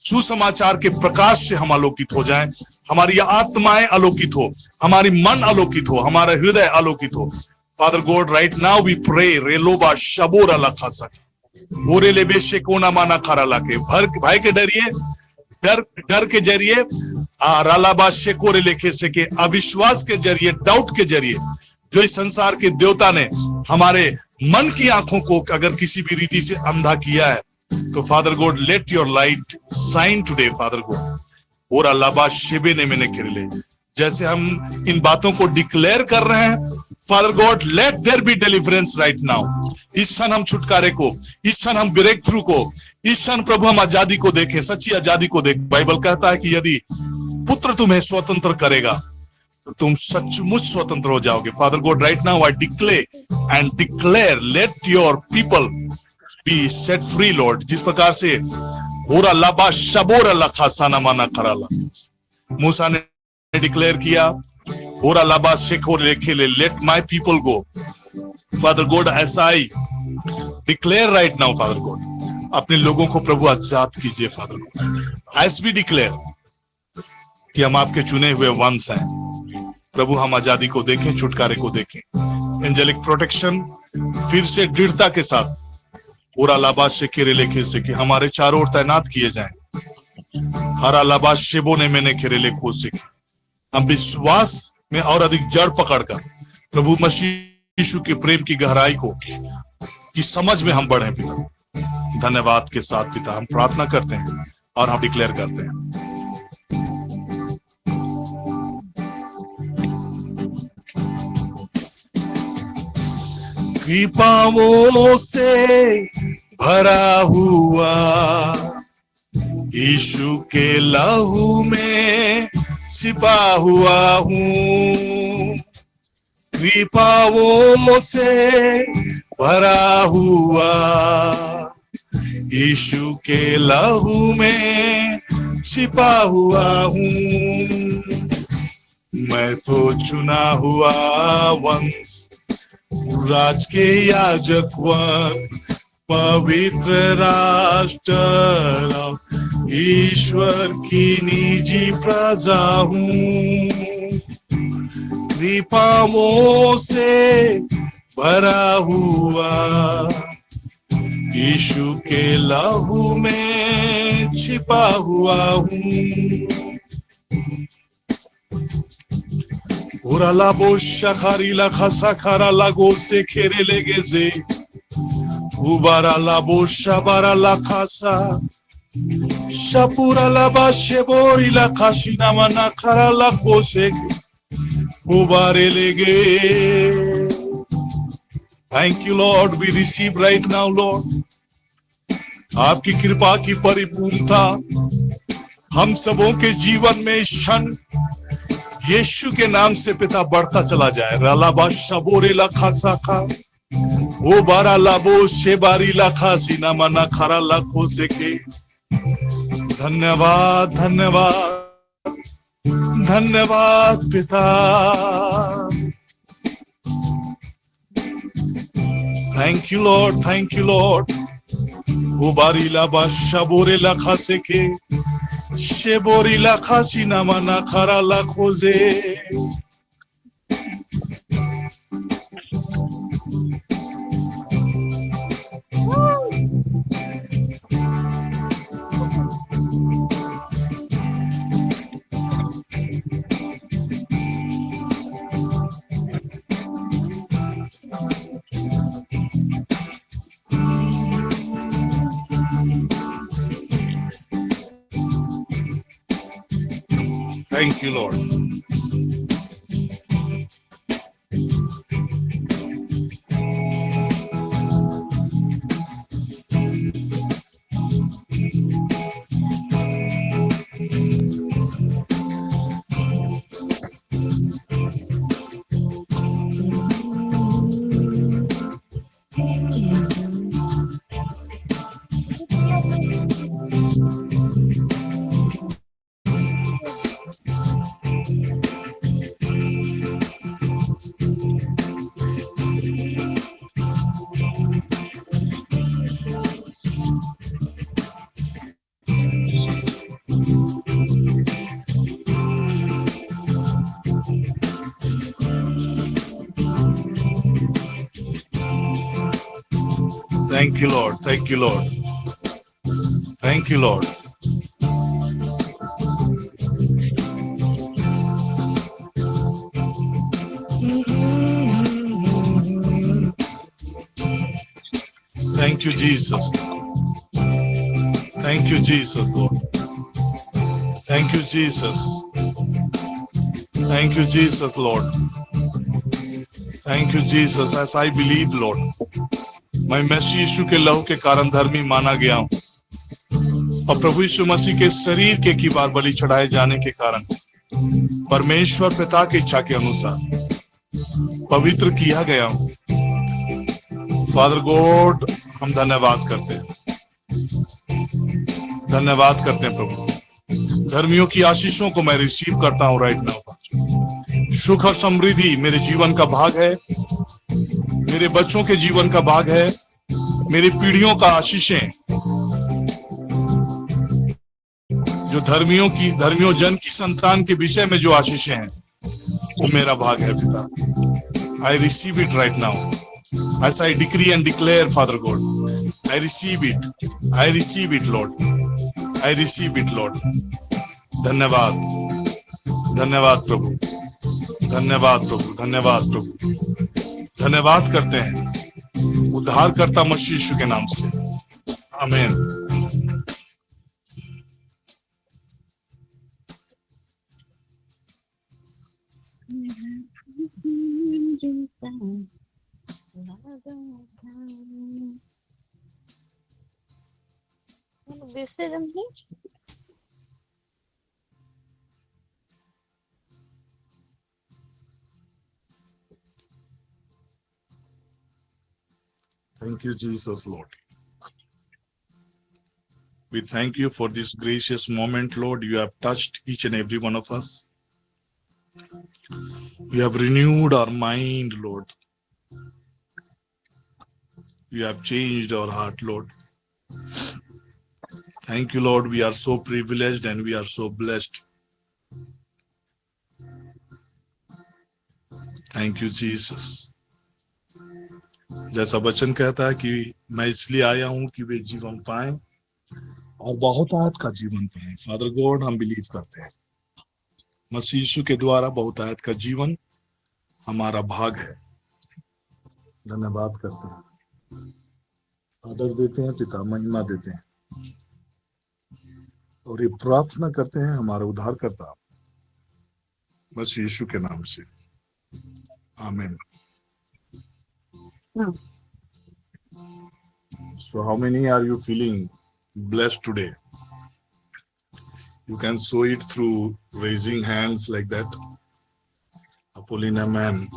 सुसमाचार के प्रकाश से हम आलोकित हो जाएं, हमारी आत्माएं आलोकित हो, हमारी मन आलोकित हो, हमारा हृदय आलोकित हो father God. Right now we pray रेलोबा शबोरा लखा सके ओरे लेबे शेकोना माना खारा लाके, भाई के डरिए, डर के जरिए रालाबा शेकोरे लेखे सके, अविश्वास के जरिए, डाउट के जरिए, जो इस संसार के देवता ने हमारे मन की आंखों को अगर किसी भी रीति से अंधा किया है, तो father God let your light shine today father God. और अल्लाह शिबे ने मैंने किरले, जैसे हम इन बातों को डिक्लेयर कर रहे हैं father God, let there be deliverance right now. इस क्षण हम छुटकारे को, इस क्षण हम ब्रेक थ्रू को, इस क्षण प्रभु हम आजादी को देखें, सच्ची आजादी को देख। बाइबल कहता है कि यदि पुत्र तुम्हें स्वतंत्र करेगा तो तुम सचमुच स्वतंत्र हो जाओगे father God. Right now I declare let your people be set free Lord, जिस प्रकार से होरा लाबा शबोरा लखा साना माना कराला मूसा ने डिक्लेयर किया, होरा लाबा शेखोर लेखेले let my people go father God. ऐसा I declare right now father God, अपने लोगों को प्रभु आजाद कीजिए father God. As we declare कि हम आपके चुने हुए वंश हैं प्रभु, हम आजादी को देखें, छुटकारे को देखें, एंजेलिक प्रोटेक्शन फिर से दृढ़ता के साथ पूरा लाबाज से खेरे लेखे से कि हमारे चारों ओर तैनात किए जाएं। हरा लाबाज शेबो ने मैंने खेरे ले खोज से हम विश्वास में और अधिक जड़ पकड़कर प्रभु मसीह यीशु के प्रेम की गहराई को की समझ में हम बढ़े पिता। धन्यवाद के साथ पिता हम प्रार्थना करते हैं और हम डिक्लेयर करते हैं। कृपाओं से भरा हुआ यीशु के लहू में छिपा हुआ हूँ, कृपाओं से भरा हुआ यीशु के लहू में छिपा हुआ हूँ। मैं तो चुना हुआ वंश, राज के याजक वंश, पवित्र राष्ट्र, ईश्वर की निजी प्रजा हूँ। कृपाओं से भरा हुआ यीशु के लहू में छिपा हुआ हूँ। Ora la bosha la casa cara la goze kere legeze. Ubara la bosha bara la casa. Shapura la bashe bori la kashina mana kara la kose. Ubare lege. Thank you Lord, we receive right now Lord. आपकी कृपा की परिपूर्णता हम सबों के जीवन में इस क्षण यीशु के नाम से पिता बढ़ता चला जाए। रालाबा शबोरे लाखा साखा ओ बारा लाबो शेबारी लाखा सीना मना खरा लाखो से के। धन्यवाद धन्यवाद धन्यवाद पिता। Thank you Lord, thank you Lord. ओ बारी लाबा शबोरे लाखा से के शेबोरी लाखा सीना मना खरा लाखोजे। Thank you, Lord. Thank you, Lord. Thank you, Lord. Thank you, Lord. Thank you, Jesus. Thank you, Jesus, Lord. Thank you, Jesus. Thank you, Jesus, Lord. Thank you, Jesus. As I believe, Lord, मैं मसीह यीशु के लहू के कारण धर्मी माना गया हूँ और प्रभु यीशु मसीह के शरीर के की बार बलि चढ़ाए जाने के कारण परमेश्वर पिता की इच्छा के अनुसार पवित्र किया गया हूँ। फादर गॉड, हम धन्यवाद करते हैं, धन्यवाद करते हैं प्रभु। धर्मियों की आशीषों को मैं रिसीव करता हूँ राइट नाउ। सुख और समृद्धि मेरे जीवन का भाग है, मेरे बच्चों के जीवन का भाग है, मेरी पीढ़ियों का आशीषें जो धर्मियों जन की संतान के विषय में जो आशीषें हैं वो मेरा भाग है पिता। I receive it right now as I decree and declare, Father God. I receive it. I receive it, Lord. I receive it, Lord. धन्यवाद, धन्यवाद प्रभु, धन्यवाद प्रभु, धन्यवाद प्रभु। धन्यवाद करते हैं उद्धारकर्ता मसीह यीशु के नाम से। आमीन। Thank you, Jesus, Lord. We thank you for this gracious moment, Lord. You have touched each and every one of us. You have renewed our mind, Lord. You have changed our heart, Lord. Thank you, Lord. We are so privileged and we are so blessed. Thank you, Jesus. जैसा वचन कहता है कि मैं इसलिए आया हूं कि वे जीवन पाएं और बहुतायत का जीवन पाएं। फादर गॉड, हम बिलीव करते हैं मसीह यीशु के द्वारा बहुतायत का जीवन हमारा भाग है। धन्यवाद करते हैं, आदर देते हैं पिता, महिमा देते हैं और ये प्रार्थना करते हैं हमारे उद्धारकर्ता मसीह यीशु के नाम से। आमीन। So how many are you feeling blessed today? You can show it through raising hands like that. Apollina man.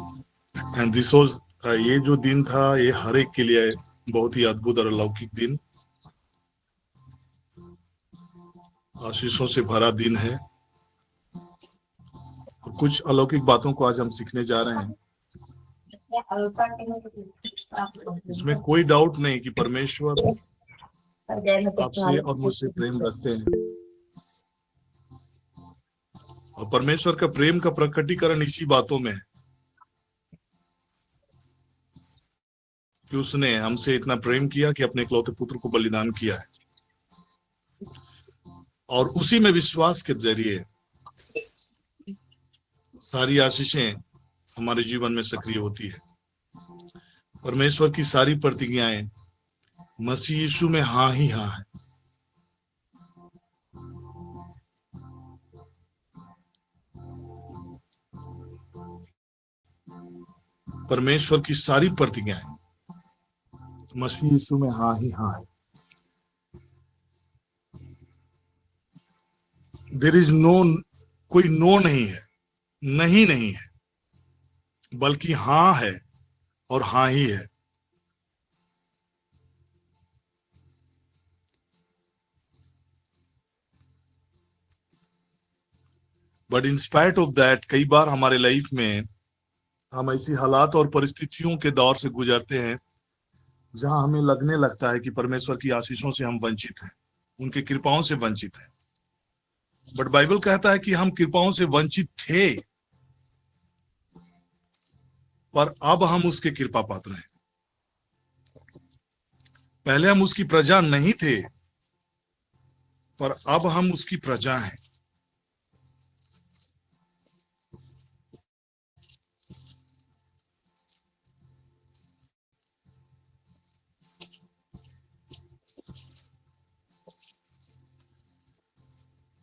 And this was ये जो दिन था ये हर एक के लिए बहुत ही अद्भुत और अलौकिक दिन, आशीषों से भरा दिन है और कुछ अलौकिक बातों को आज हम सीखने जा रहे हैं। इसमें कोई डाउट नहीं कि परमेश्वर आपसे और मुझसे प्रेम रखते हैं और परमेश्वर का प्रेम का प्रकटीकरण इसी बातों में है कि उसने हमसे इतना प्रेम किया कि अपने इकलौते पुत्र को बलिदान किया है और उसी में विश्वास के जरिए सारी आशीषें हमारे जीवन में सक्रिय होती है। परमेश्वर की सारी प्रतिज्ञाएं मसीह यीशु में हाँ ही हाँ है। परमेश्वर की सारी प्रतिज्ञाएं मसीह यीशु में हाँ ही हाँ है। देयर इज नो, कोई नो नहीं है, नहीं नहीं है, बल्कि हाँ है और हाँ ही है। But in spite of that, कई बार हमारे लाइफ में हम ऐसी हालात और परिस्थितियों के दौर से गुजरते हैं जहां हमें लगने लगता है कि परमेश्वर की आशीषों से हम वंचित हैं, उनकी कृपाओं से वंचित हैं। बट बाइबल कहता है कि हम कृपाओं से वंचित थे, पर अब हम उसके कृपा पात्र हैं। पहले हम उसकी प्रजा नहीं थे, पर अब हम उसकी प्रजा हैं।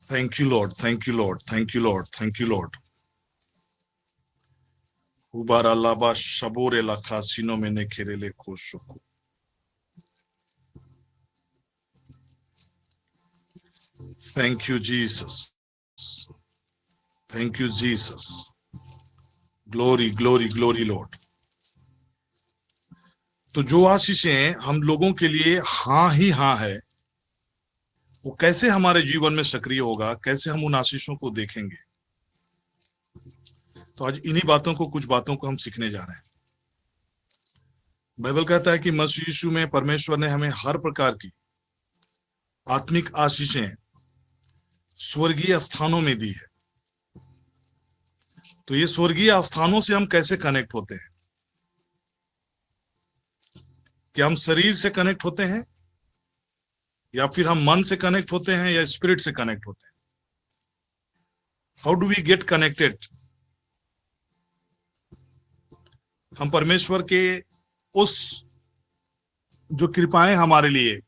Thank you, Lord. Thank you, Lord. Thank you, Lord. Thank you, Lord. Ubara laba shabore la kasino mene kerele koshoko. Thank you, Jesus. Thank you, Jesus. Glory, glory, glory, Lord. तो जो आशीषें हम लोगों के लिए हाँ ही हाँ है, वो कैसे हमारे जीवन में सक्रिय होगा, कैसे हम उन आशीषों को देखेंगे। तो आज इन्हीं बातों को, कुछ बातों को हम सीखने जा रहे हैं। बाइबल कहता है कि मसीह यीशु में परमेश्वर ने हमें हर प्रकार की आत्मिक आशीषें स्वर्गीय स्थानों में दी है। तो ये स्वर्गीय स्थानों से हम कैसे कनेक्ट होते हैं? क्या हम शरीर से कनेक्ट होते हैं, या फिर हम मन से कनेक्ट होते हैं, या स्पिरिट से कनेक्ट होते हैं? How do we get connected? हम परमेश्वर के उस जो कृपाएं हमारे लिए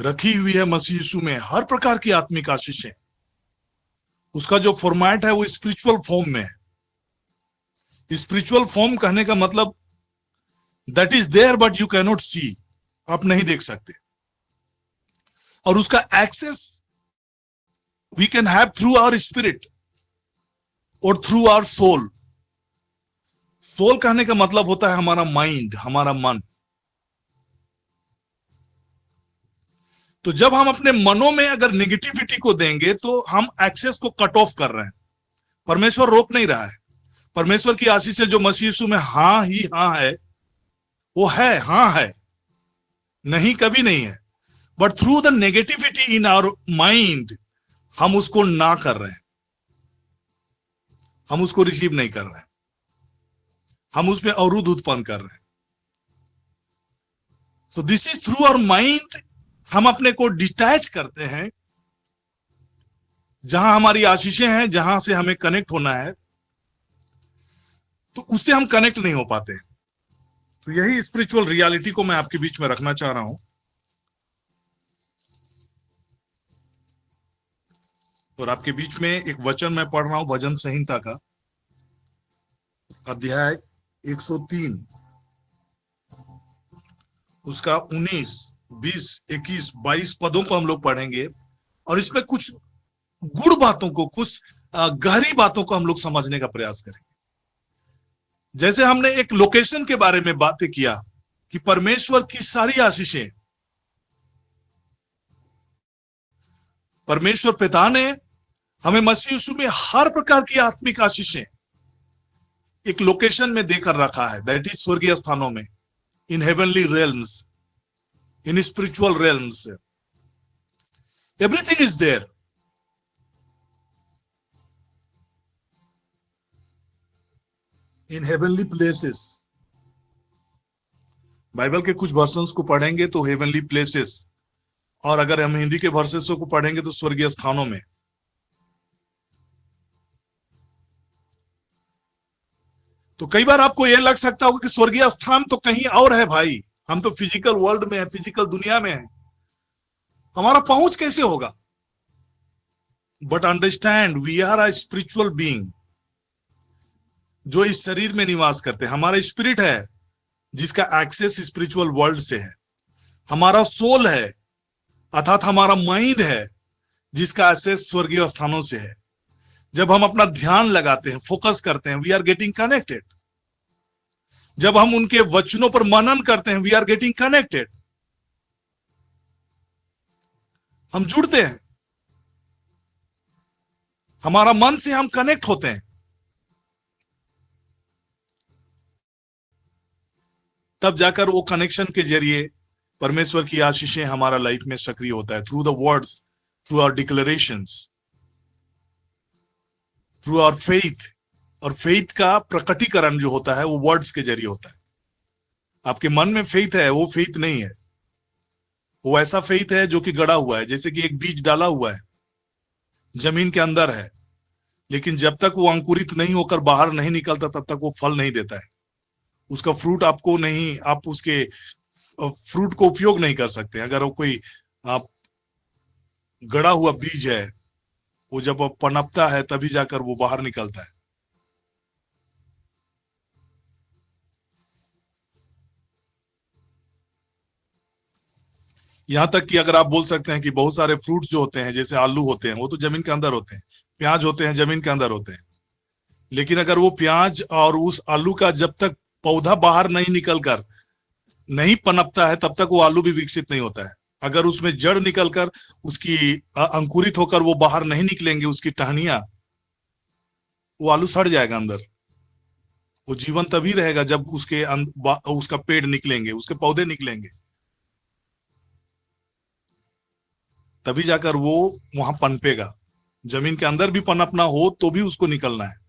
रखी हुई है मसीह यीशु में, हर प्रकार की आत्मिक आशीषें, उसका जो फॉर्मेट है वो स्पिरिचुअल फॉर्म में है। स्पिरिचुअल फॉर्म कहने का मतलब that is there but you can not see, आप नहीं देख सकते। और उसका access we can have through our spirit और थ्रू आवर सोल। सोल कहने का मतलब होता है हमारा माइंड, हमारा मन। तो जब हम अपने मनों में अगर नेगेटिविटी को देंगे तो हम एक्सेस को कट ऑफ कर रहे हैं। परमेश्वर रोक नहीं रहा है। परमेश्वर की आशीष से जो मसीह यीशु में हाँ ही हाँ है, वो है, हाँ है, नहीं कभी नहीं है। But through the negativity in our mind हम उसको ना कर रहे हैं, हम उसको रिसीव नहीं कर रहे हैं, हम उसमें अवरोध उत्पन्न कर रहे हैं। So this is through our mind. हम अपने को डिटैच करते हैं, जहां हमारी आशीषें हैं, जहां से हमें कनेक्ट होना है, तो उससे हम कनेक्ट नहीं हो पाते। तो यही स्पिरिचुअल रियलिटी को मैं आपके बीच में रखना चाह रहा हूं। और आपके बीच में एक वचन मैं पढ़ रहा हूं, भजन संहिता का अध्याय 103, उसका 19, 20, 21, 22 पदों को हम लोग पढ़ेंगे। और इसमें कुछ गुड़ बातों को, कुछ गहरी बातों को हम लोग समझने का प्रयास करेंगे। जैसे हमने एक लोकेशन के बारे में बातें किया कि परमेश्वर की सारी आशीषें, परमेश्वर पिता ने हमें मसीह यीशु में हर प्रकार की आत्मिक आशीषें एक लोकेशन में देकर रखा है, दैट इज स्वर्गीय स्थानों में, in heavenly realms, in spiritual realms. Everything is there. In heavenly places. Bible के कुछ वर्जन्स को पढ़ेंगे तो हेवनली प्लेसेस, और अगर हम हिंदी के वर्सेस को पढ़ेंगे तो स्वर्गीय स्थानों में। तो कई बार आपको यह लग सकता होगा कि स्वर्गीय स्थान तो कहीं और है भाई, हम तो फिजिकल वर्ल्ड में है, फिजिकल दुनिया में है, हमारा पहुंच कैसे होगा? But understand, we are a spiritual being. जो इस शरीर में निवास करते हैं। हमारा स्पिरिट है जिसका एक्सेस स्पिरिचुअल वर्ल्ड से है। हमारा सोल है अर्थात हमारा माइंड है जिसका एक्सेस स्वर्गीय स्थानों से है। जब हम अपना ध्यान लगाते हैं, फोकस करते हैं, वी आर गेटिंग कनेक्टेड। जब हम उनके वचनों पर मनन करते हैं, वी आर गेटिंग कनेक्टेड। हम जुड़ते हैं, हमारा मन से हम कनेक्ट होते हैं। तब जाकर वो कनेक्शन के जरिए परमेश्वर की आशीषें हमारा लाइफ में सक्रिय होता है। Through the words, through our declarations, through our faith. और फेथ का प्रकटीकरण जो होता है वो वर्ड्स के जरिए होता है। आपके मन में फेथ है, वो फेथ नहीं है। वो ऐसा फेथ है जो कि गड़ा हुआ है, जैसे कि एक बीज डाला हुआ है, जमीन के अंदर है, लेकिन जब तक वो अंकुरित नहीं होकर बाहर नहीं निकलता तब तक वो फल नहीं देता है। उसका फ्रूट आपको नहीं, आप उसके फ्रूट को उपयोग नहीं कर सकते। अगर वो कोई आप गड़ा हुआ बीज है, वो जब वो पनपता है तभी जाकर वो बाहर निकलता है। यहां तक कि अगर आप बोल सकते हैं कि बहुत सारे फ्रूट्स जो होते हैं, जैसे आलू होते हैं, वो तो जमीन के अंदर होते हैं, प्याज होते हैं, जमीन के अंदर होते हैं। लेकिन अगर वो प्याज और उस आलू का जब तक पौधा बाहर नहीं निकलकर नहीं पनपता है तब तक वो आलू भी विकसित नहीं होता है। अगर उसमें जड़ निकलकर उसकी अंकुरित होकर वो बाहर नहीं निकलेंगे, उसकी टहनियां, वो आलू सड़ जाएगा अंदर। वो जीवन तभी रहेगा जब उसका पेड़ निकलेंगे, उसके पौधे निकलेंगे, तभी जाकर वो वहां पनपेगा। जमीन के अंदर भी पनपना हो तो भी उसको निकलना है।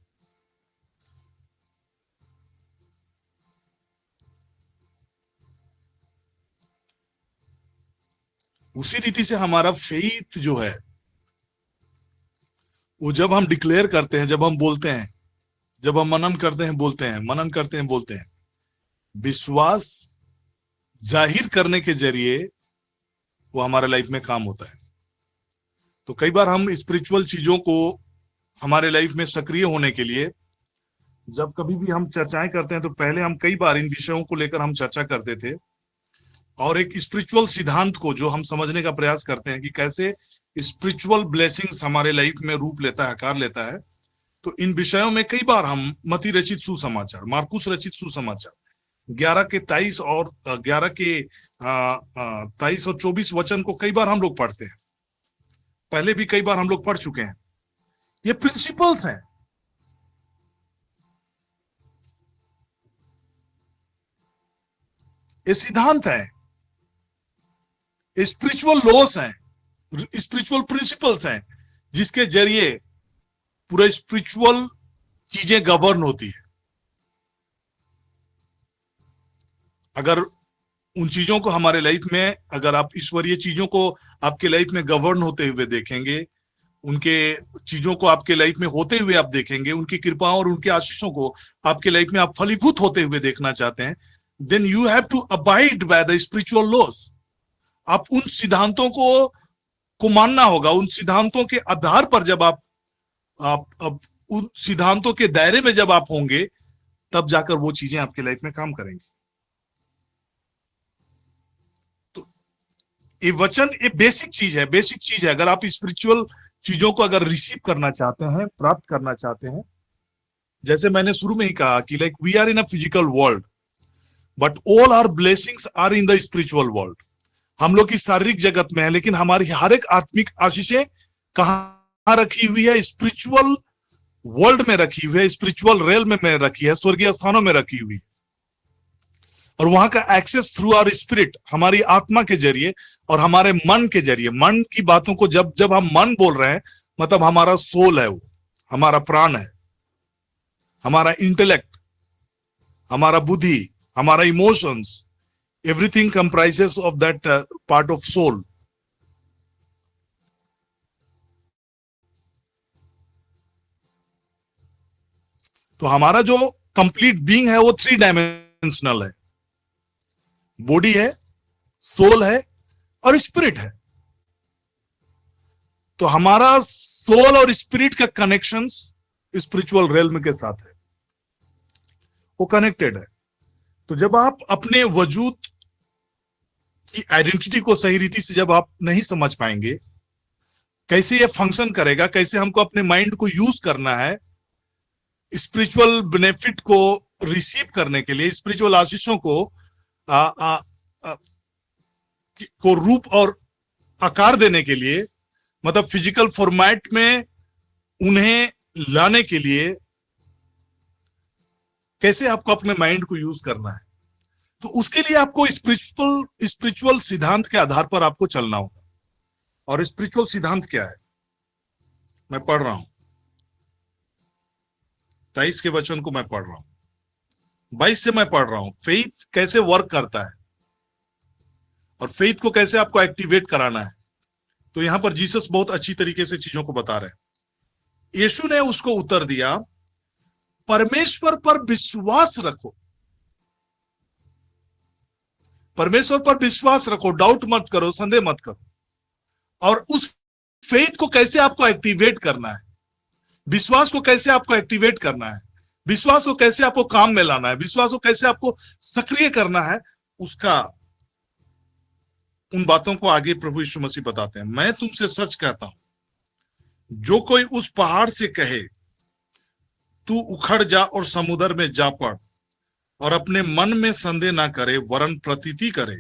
उसी रीति से हमारा फेथ जो है, वो जब हम डिक्लेयर करते हैं, जब हम बोलते हैं, जब हम मनन करते हैं, बोलते हैं, मनन करते हैं, बोलते हैं, विश्वास जाहिर करने के जरिए वो हमारे लाइफ में काम होता है। तो कई बार हम स्पिरिचुअल चीजों को हमारे लाइफ में सक्रिय होने के लिए जब कभी भी हम चर्चाएं करते हैं, तो पहले हम कई बार इन विषयों को लेकर हम चर्चा करते थे और एक स्पिरिचुअल सिद्धांत को जो हम समझने का प्रयास करते हैं कि कैसे स्पिरिचुअल ब्लेसिंग्स हमारे लाइफ में रूप लेता है, आकार लेता है। तो इन विषयों में कई बार हम मती रचित सुसमाचार, मार्कुस रचित सुसमाचार 11 के 23 और 11 के 23 और 24 वचन को कई बार हम लोग पढ़ते हैं। पहले भी कई बार हम लोग पढ़ चुके हैं। ये प्रिंसिपल्स हैं, ये सिद्धांत है, स्पिरिचुअल लॉस हैं, स्पिरिचुअल प्रिंसिपल्स हैं, जिसके जरिए पूरा स्पिरिचुअल चीजें गवर्न होती है। अगर उन चीजों को हमारे लाइफ में, अगर आप ईश्वरीय चीजों को आपके लाइफ में गवर्न होते हुए देखेंगे, उनके चीजों को आपके लाइफ में होते हुए आप देखेंगे, उनकी कृपाओं और उनके आशीषों को आपके लाइफ में आप फलीभूत होते हुए देखना चाहते हैं, then you have to abide by the spiritual laws. आप उन सिद्धांतों को मानना होगा। उन सिद्धांतों के आधार पर जब आप उन सिद्धांतों के दायरे में जब आप होंगे, तब जाकर वो चीजें आपके लाइफ में काम करेंगी। तो ये वचन ये बेसिक चीज है, बेसिक चीज है। अगर आप स्पिरिचुअल चीजों को अगर रिसीव करना चाहते हैं, प्राप्त करना चाहते हैं, जैसे मैंने शुरू में ही कहा कि like we are in a physical world but all our blessings are in the spiritual world. हम लोग की शारीरिक जगत में है, लेकिन हमारी हर एक आत्मिक आशीषें कहां रखी हुई है? स्पिरिचुअल वर्ल्ड में रखी हुई है, स्पिरिचुअल रेल्म में रखी है, स्वर्गीय स्थानों में रखी हुई है। और वहां का एक्सेस थ्रू आवर स्पिरिट, हमारी आत्मा के जरिए और हमारे मन के जरिए। मन की बातों को जब जब हम मन बोल रहे हैं, मतलब हमारा सोल है, वो हमारा प्राण है, हमारा इंटेलेक्ट, हमारा बुद्धि, हमारा emotions, everything comprises of that part of soul. तो हमारा जो कंप्लीट बीइंग है वो 3 डायमेंशनल है। बॉडी है, सोल है और स्पिरिट है। तो हमारा सोल और स्पिरिट का कनेक्शंस स्पिरिचुअल रेल्म के साथ है। वो कनेक्टेड है। तो जब आप अपने वजूद की आइडेंटिटी को सही रीति से जब आप नहीं समझ पाएंगे, कैसे ये फंक्शन करेगा, कैसे हमको अपने माइंड को यूज करना है स्पिरिचुअल बेनिफिट को रिसीव करने के लिए, स्पिरिचुअल आशीषों को को रूप और आकार देने के लिए, मतलब फिजिकल फॉर्मेट में उन्हें लाने के लिए कैसे आपको अपने माइंड को यूज करना है, तो उसके लिए आपको स्पिरिचुअल सिद्धांत के आधार पर आपको चलना होगा। और स्पिरिचुअल सिद्धांत क्या है, मैं पढ़ रहा हूं 23 के वचन को, मैं पढ़ रहा हूं 22 से मैं पढ़ रहा हूं। फेथ कैसे वर्क करता है और फेथ को कैसे आपको एक्टिवेट कराना है। तो यहां पर जीसस बहुत अच्छी तरीके से चीजों को बता रहे हैं। यीशु ने उसको उत्तर दिया, परमेश्वर पर विश्वास रखो, परमेश्वर पर विश्वास रखो, डाउट मत करो, संदेह मत करो। और उस फेथ को कैसे आपको एक्टिवेट करना है, विश्वास को कैसे आपको एक्टिवेट करना है, विश्वास को कैसे आपको काम में लाना है, विश्वास को कैसे आपको सक्रिय करना है, उसका उन बातों को आगे प्रभु यीशु मसीह बताते हैं। मैं तुमसे सच कहता हूं, जो कोई उस पहाड़ से कहे तू उखड़ जा और समुद्र में जा पड़, और अपने मन में संदेह ना करे वरन प्रतीति करे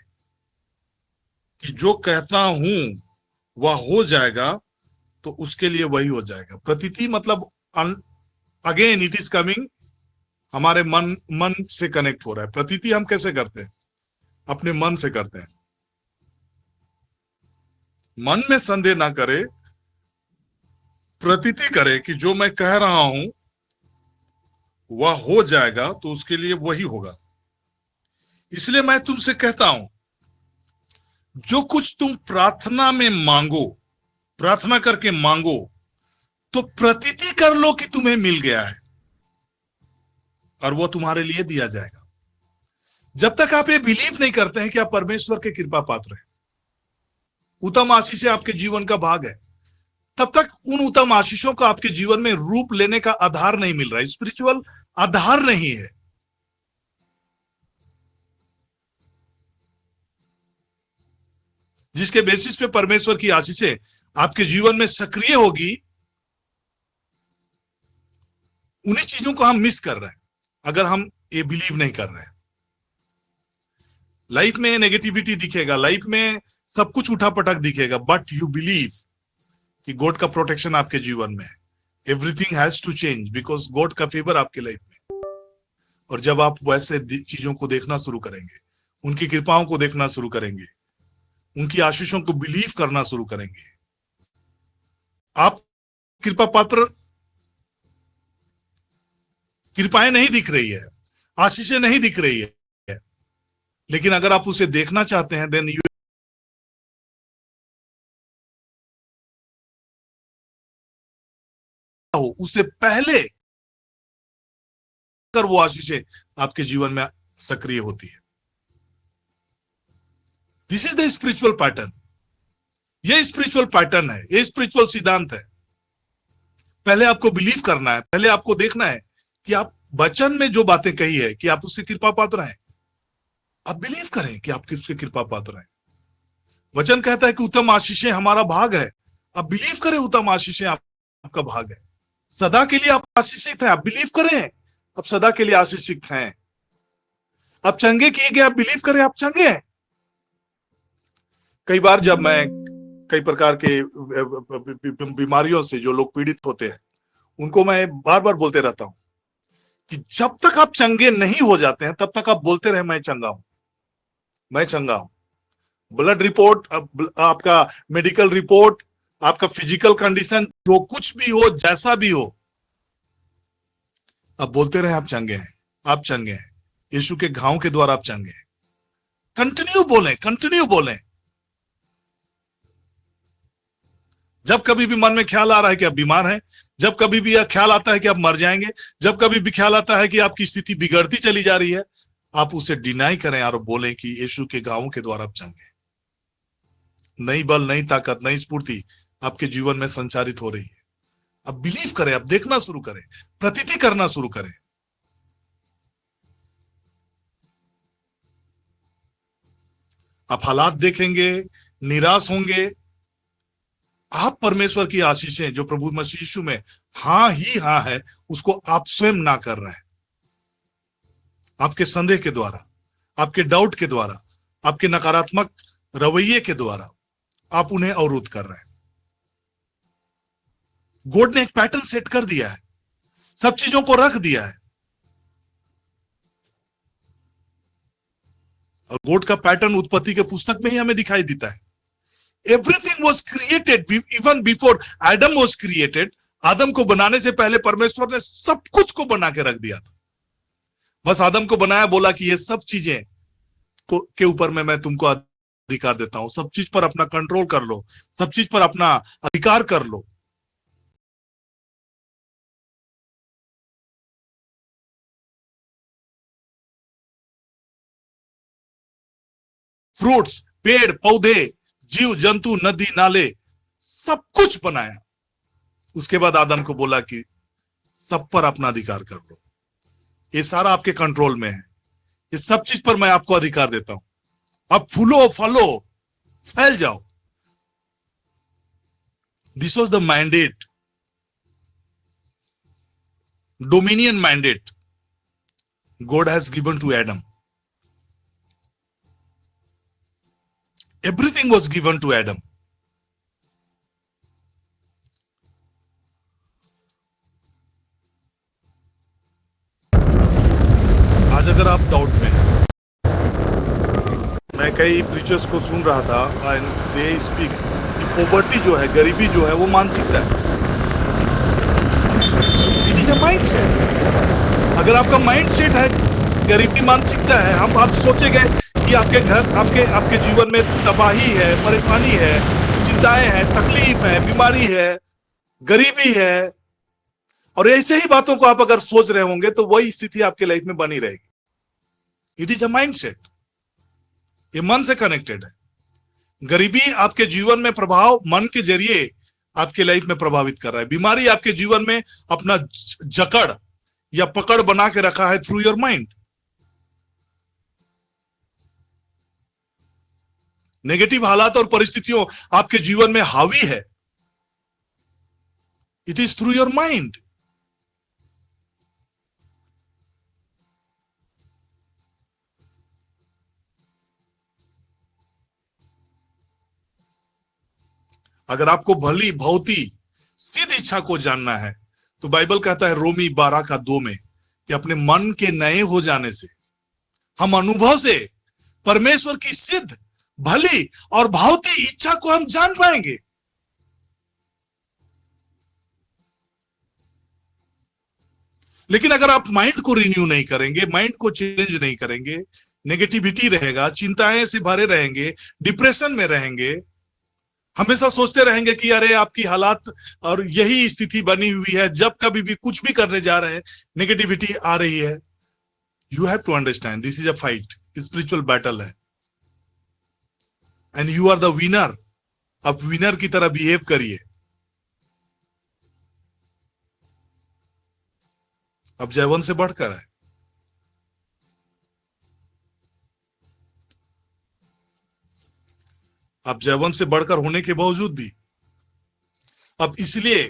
कि जो कहता हूं वह हो जाएगा, तो उसके लिए वही हो जाएगा। प्रतीति मतलब अगेन इट इज कमिंग, हमारे मन से कनेक्ट हो रहा है। प्रतीति हम कैसे करते हैं, अपने मन से करते हैं। मन में संदेह ना करे, प्रतीति करे कि जो मैं कह रहा हूं वह हो जाएगा, तो उसके लिए वही होगा। इसलिए मैं तुमसे कहता हूं, जो कुछ तुम प्रार्थना में मांगो, प्रार्थना करके मांगो, तो प्रतीति कर लो कि तुम्हें मिल गया है और वो तुम्हारे लिए दिया जाएगा। जब तक आप ये बिलीव नहीं करते हैं कि आप परमेश्वर के कृपा पात्र हैं, उत्तम आशीष आपके जीवन का भाग है, तब तक उन उत्तम आशीषों का आपके जीवन में रूप लेने का आधार नहीं मिल रहा है, स्पिरिचुअल आधार नहीं है। जिसके बेसिस पे परमेश्वर की आशीषें आपके जीवन में सक्रिय होगी, उन्हीं चीजों को हम मिस कर रहे हैं अगर हम ये बिलीव नहीं कर रहे हैं। लाइफ में नेगेटिविटी दिखेगा, लाइफ में सब कुछ उठापटक दिखेगा, बट यू बिलीव कि गॉड का प्रोटेक्शन आपके जीवन में है। Everything has to change because God का फेवर आपके लाइफ में। और जब आप वैसे चीजों को देखना शुरू करेंगे, उनकी कृपाओं को देखना शुरू करेंगे, उनकी आशीषों को बिलीव करना शुरू करेंगे, आप कृपा पात्र, कृपाएं नहीं दिख रही है, आशीषें नहीं दिख रही है, लेकिन अगर आप उसे देखना चाहते हैं, देन यू उससे पहले कर वो आशीषें आपके जीवन में सक्रिय होती है। This is the spiritual pattern. ये स्पिरिचुअल पैटर्न है, ये स्पिरिचुअल सिद्धांत है। पहले आपको बिलीव करना है, पहले आपको देखना है कि आप वचन में जो बातें कही है कि आप उसके कृपा पात्र हैं, आप बिलीव करें कि आप उसके कृपा पात्र हैं। वचन कहता है कि उत्तम आशीषें हमारा भाग है, आप बिलीव करें उत्तम आशीषें आपका भाग है। सदा के लिए आप आशीषित हैं, आप बिलीव करें आप सदा के लिए आशीषित हैं। आप चंगे किए गए, आप बिलीव करें आप चंगे हैं। कई बार जब मैं कई प्रकार के बीमारियों से जो लोग पीड़ित होते हैं, उनको मैं बार बार बोलते रहता हूं कि जब तक आप चंगे नहीं हो जाते हैं, तब तक आप बोलते रहे मैं चंगा हूं, मैं चंगा हूं। ब्लड रिपोर्ट, आपका मेडिकल रिपोर्ट, आपका फिजिकल कंडीशन, जो कुछ भी हो, जैसा भी हो, आप बोलते रहे आप चंगे हैं, आप चंगे हैं, यीशु के घावों के द्वारा आप चंगे हैं। कंटिन्यू बोलें, कंटिन्यू बोलें। जब कभी भी मन में ख्याल आ रहा है कि आप बीमार हैं, जब कभी भी यह ख्याल आता है कि आप मर जाएंगे, जब कभी भी ख्याल आता है कि आपकी स्थिति बिगड़ती चली जा रही है, आप उसे डिनाई करें और बोलें कि यीशु के घावों के द्वारा आप चंगे। नई बल, नई ताकत, नई स्फूर्ति आपके जीवन में संचारित हो रही है। आप बिलीव करें, आप देखना शुरू करें, प्रतीति करना शुरू करें। आप हालात देखेंगे, निराश होंगे। आप परमेश्वर की आशीषें जो प्रभु मसीह यीशु में हाँ ही हाँ है, उसको आप स्वयं ना कर रहे हैं। आपके संदेह के द्वारा, आपके डाउट के द्वारा, आपके नकारात्मक रवैये के द्वारा आप उन्हें अवरुद्ध कर रहे हैं। गॉड ने एक पैटर्न सेट कर दिया है, सब चीजों को रख दिया है। और गॉड का पैटर्न उत्पत्ति के पुस्तक में ही हमें दिखाई देता है। Everything was created even before Adam was created. आदम को बनाने से पहले परमेश्वर ने सब कुछ को बना के रख दिया था। बस आदम को बनाया, बोला कि ये सब चीजें के ऊपर में मैं तुमको अधिकार देता हूं, सब चीज पर अपना कंट्रोल कर लो, सब चीज पर अपना अधिकार कर लो। फ्रूट्स, पेड़ पौधे, जीव जंतु, नदी नाले, सब कुछ बनाया। उसके बाद आदम को बोला कि सब पर अपना अधिकार कर लो, ये सारा आपके कंट्रोल में है, ये सब चीज पर मैं आपको अधिकार देता हूं। अब फूलो फलो, फैल जाओ। This was the mandate, dominion mandate God has given to Adam. Everything was given to Adam. आज अगर आप डाउट में हैं, मैं कई प्रीचर्स को सुन रहा था एंड दे स्पीक कि पॉवर्टी जो है, गरीबी जो है, वो मानसिकता है। It is a mindset. अगर आपका माइंडसेट है गरीबी मानसिकता है, आप सोचेंगे कि आपके घर, आपके जीवन में तबाही है, परेशानी है, चिंताएं हैं, तकलीफ है, बीमारी है, गरीबी है, और ऐसे ही बातों को आप अगर सोच रहे होंगे तो वही स्थिति आपके लाइफ में बनी रहेगी। इट इज अ माइंडसेट, ये मन से कनेक्टेड है। गरीबी आपके जीवन में प्रभाव मन के जरिए आपके लाइफ में प्रभावित कर रहा है। बीमारी आपके जीवन में अपना जकड़ या पकड़ बना के रखा है थ्रू योर माइंड। नेगेटिव हालात और परिस्थितियों आपके जीवन में हावी है, it is through your mind. अगर आपको भली भौती सिद्ध इच्छा को जानना है तो बाइबल कहता है रोमी 12:2 में कि अपने मन के नए हो जाने से हम अनुभव से परमेश्वर की सिद्ध, भली और भावती इच्छा को हम जान पाएंगे। लेकिन अगर आप माइंड को रिन्यू नहीं करेंगे, माइंड को चेंज नहीं करेंगे, नेगेटिविटी रहेगा, चिंताएं से भरे रहेंगे, डिप्रेशन में रहेंगे, हमेशा सोचते रहेंगे कि अरे आपकी हालात और यही स्थिति बनी हुई है, जब कभी भी कुछ भी करने जा रहे हैं नेगेटिविटी आ रही है। You have to understand this is a fight, spiritual battle है, and you are the winner. अब विनर की तरह बिहेव करिए। अब जयवंत से बढ़कर है। अब जयवंत से बढ़कर होने के बावजूद भी अब इसलिए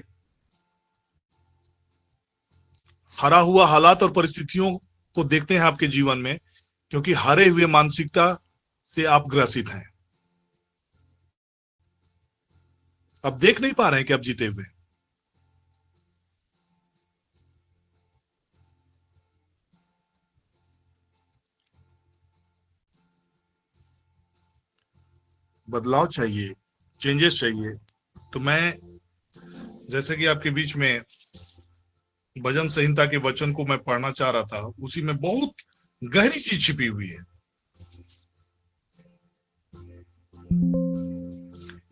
हरा हुआ हालात और परिस्थितियों को देखते हैं आपके जीवन में, क्योंकि हारे हुए मानसिकता से आप ग्रसित हैं। अब देख नहीं पा रहे हैं कि आप जीते हुए। बदलाव चाहिए, चेंजेस चाहिए। तो मैं जैसे कि आपके बीच में भजन संहिता के वचन को मैं पढ़ना चाह रहा था, उसी में बहुत गहरी चीज छिपी हुई है।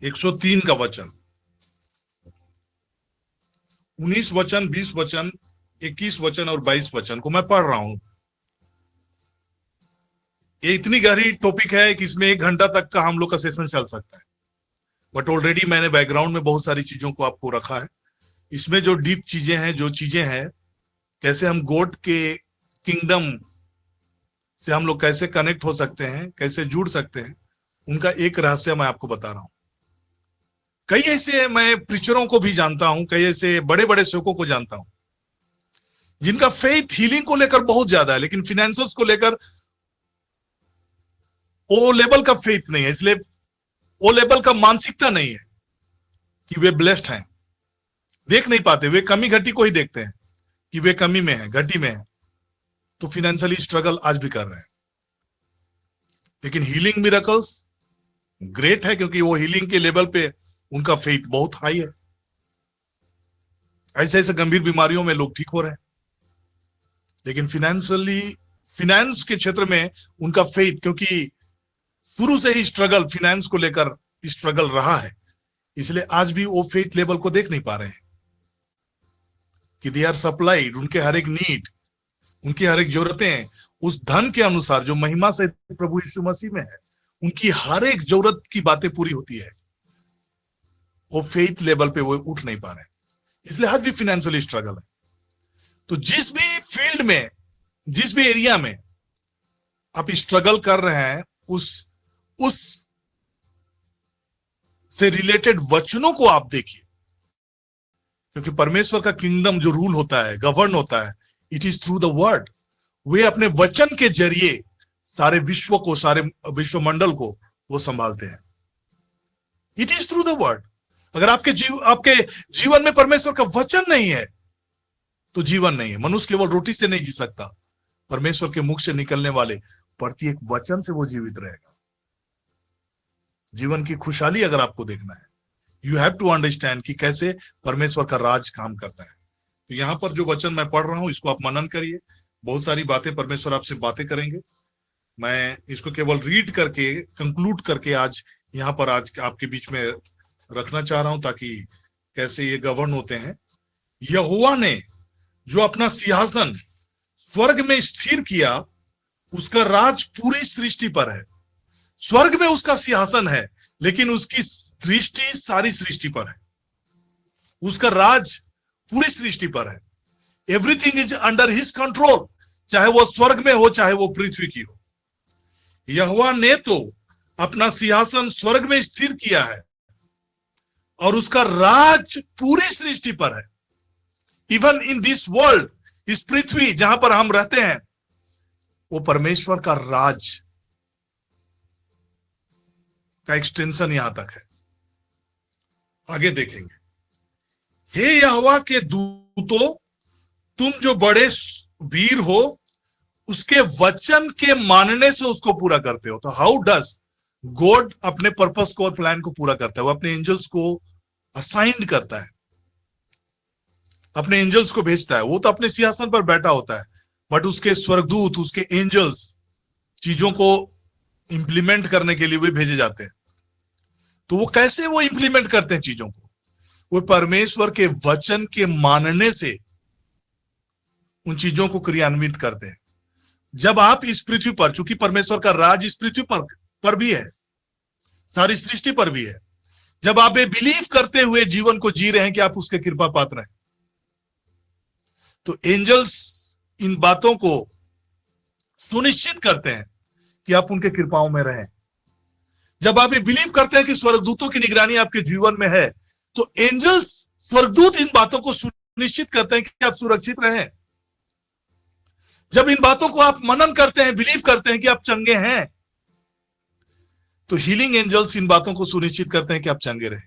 103 का वचन, 19 वचन, 20 वचन, 21 वचन और 22 वचन को मैं पढ़ रहा हूं। ये इतनी गहरी टॉपिक है कि इसमें 1 घंटा तक का हम लोग का सेशन चल सकता है, बट ऑलरेडी मैंने बैकग्राउंड में बहुत सारी चीजों को आपको रखा है। इसमें जो डीप चीजें हैं, जो चीजें हैं, कैसे हम गॉड के किंगडम से हम लोग कैसे कनेक्ट हो सकते हैं, कैसे जुड़ सकते हैं, उनका एक रहस्य मैं आपको बता रहा हूं। कई ऐसे मैं प्रीचरों को भी जानता हूं, कई ऐसे बड़े बड़े सेवकों को जानता हूं जिनका फेथ हीलिंग को लेकर बहुत ज्यादा है, लेकिन फिनेंसेस को लेकर ओ लेवल का फेथ नहीं है, इसलिए ओ लेवल का मानसिकता नहीं है कि वे ब्लेस्ड हैं। देख नहीं पाते, वे कमी घटी को ही देखते हैं कि वे कमी में है, घटी में है, तो फिनेंशियली स्ट्रगल आज भी कर रहे हैं। लेकिन हीलिंग मिरेकल्स ग्रेट है, क्योंकि वो हीलिंग के लेवल पे उनका फेथ बहुत हाई है। ऐसे ऐसे गंभीर बीमारियों में लोग ठीक हो रहे हैं, लेकिन फिनेंस के क्षेत्र में उनका फेथ, क्योंकि शुरू से ही स्ट्रगल फिनेंस को लेकर स्ट्रगल रहा है, इसलिए आज भी वो फेथ लेवल को देख नहीं पा रहे हैं कि दे आर सप्लाइड, उनके हर एक नीड, उनकी हर एक जरूरतें उस धन के अनुसार जो महिमा से प्रभु यीशु मसीह में है, उनकी हर एक जरूरत की बातें पूरी होती है। वो फेथ लेवल पे वो उठ नहीं पा रहे, इसलिए आज भी फिनेंशियली स्ट्रगल है। तो जिस भी फील्ड में, जिस भी एरिया में आप स्ट्रगल कर रहे हैं, उस से रिलेटेड वचनों को आप देखिए, क्योंकि परमेश्वर का किंगडम जो रूल होता है, गवर्न होता है, it is through the word. वे अपने वचन के जरिए सारे विश्व को, सारे विश्वमंडल को वो संभालते हैं। It is through the word. अगर आपके जीवन में परमेश्वर का वचन नहीं है तो जीवन नहीं है। मनुष्य केवल रोटी से नहीं जी सकता, परमेश्वर के मुख से निकलने वाले प्रत्येक वचन से वो जीवित रहेगा। जीवन की खुशहाली अगर आपको देखना है, यू हैव टू अंडरस्टैंड कि कैसे परमेश्वर का राज काम करता है। तो यहाँ पर जो वचन मैं पढ़ रहा हूं, इसको आप मनन करिए। बहुत सारी बातें परमेश्वर आपसे बातें करेंगे। मैं इसको केवल रीड करके, कंक्लूड करके आज यहाँ पर आज आपके बीच में रखना चाह रहा हूं, ताकि कैसे ये गवर्न होते हैं। यहोवा ने जो अपना सिंहासन स्वर्ग में स्थिर किया, उसका राज पूरी सृष्टि पर है। स्वर्ग में उसका सिंहासन है, लेकिन उसकी दृष्टि सारी सृष्टि पर है। उसका राज पूरी सृष्टि पर है। Everything is under his control, चाहे वो स्वर्ग में हो, चाहे वो पृथ्वी की हो। यहोवा ने तो अपना सिंहासन स्वर्ग में स्थिर किया है और उसका राज पूरी सृष्टि पर है। इवन इन दिस वर्ल्ड, इस पृथ्वी जहां पर हम रहते हैं, वो परमेश्वर का राज का एक्सटेंशन यहां तक है। आगे देखेंगे। हे यहोवा के दूतों, तुम जो बड़े वीर हो, उसके वचन के मानने से उसको पूरा करते हो। तो हाउ डज गॉड अपने पर्पस को और प्लान को पूरा करता है? वो अपने एंजल्स को असाइंड करता है, अपने एंजल्स को भेजता है। वो तो अपने सिंहासन पर बैठा होता है, बट उसके स्वर्गदूत, उसके एंजल्स चीजों को इंप्लीमेंट करने के लिए वे भेजे जाते हैं। तो वो कैसे वो इंप्लीमेंट करते हैं चीजों को? वो परमेश्वर के वचन के मानने से उन चीजों को क्रियान्वित करते हैं। जब आप इस पृथ्वी पर, चूंकि परमेश्वर का राज इस पृथ्वी पर भी है, सारी सृष्टि पर भी है, जब आप ये बिलीव करते हुए जीवन को जी रहे हैं कि आप उसके कृपा पात्र हैं, तो एंजल्स इन बातों को सुनिश्चित करते हैं कि आप उनके कृपाओं में रहें। जब आप ये बिलीव करते हैं कि स्वर्गदूतों की निगरानी आपके जीवन में है, तो एंजल्स, स्वर्गदूत इन बातों को सुनिश्चित करते हैं कि आप सुरक्षित रहें। जब इन बातों को आप मनन करते हैं, बिलीव करते हैं कि आप चंगे हैं, तो हीलिंग एंजल्स इन बातों को सुनिश्चित करते हैं कि आप चंगे रहें।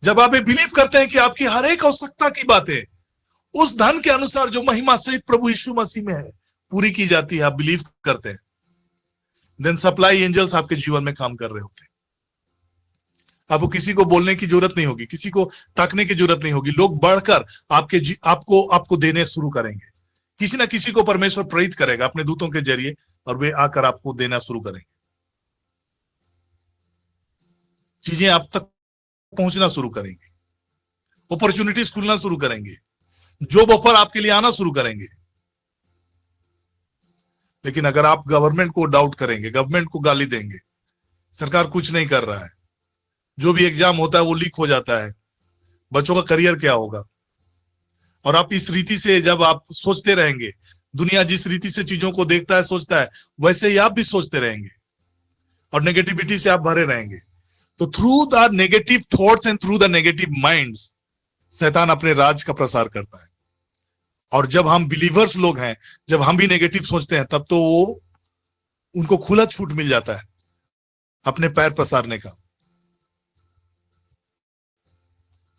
जब आप ये बिलीव करते हैं कि आपकी हर एक आवश्यकता की बातें उस धन के अनुसार जो महिमा सहित प्रभु यीशु मसीह में है पूरी की जाती है, आप बिलीव करते हैं, देन सप्लाई एंजल्स आपके जीवन में काम कर रहे होते हैं। आपको किसी को बोलने की जरूरत नहीं होगी, किसी को ताकने की जरूरत नहीं होगी। लोग बढ़कर आपको देने शुरू करेंगे। किसी ना किसी को परमेश्वर प्रेरित करेगा अपने दूतों के जरिए, और वे आकर आपको देना शुरू करेंगे। चीजें आप तक पहुंचना शुरू करेंगे, अपॉर्चुनिटीज खुलना शुरू करेंगे, जॉब ऑफर आपके लिए आना शुरू करेंगे। लेकिन अगर आप गवर्नमेंट को डाउट करेंगे, गवर्नमेंट को गाली देंगे, सरकार कुछ नहीं कर रहा है, जो भी एग्जाम होता है वो लीक हो जाता है, बच्चों का करियर क्या होगा, और आप इस रीति से जब आप सोचते रहेंगे, दुनिया जिस रीति से चीजों को देखता है, सोचता है, वैसे ही आप भी सोचते रहेंगे और नेगेटिविटी से आप भरे रहेंगे। तो through the negative thoughts and through the negative minds शैतान अपने राज का प्रसार करता है। और जब हम बिलीवर्स लोग हैं, जब हम भी नेगेटिव सोचते हैं, तब तो वो उनको खुला छूट मिल जाता है अपने पैर पसारने का।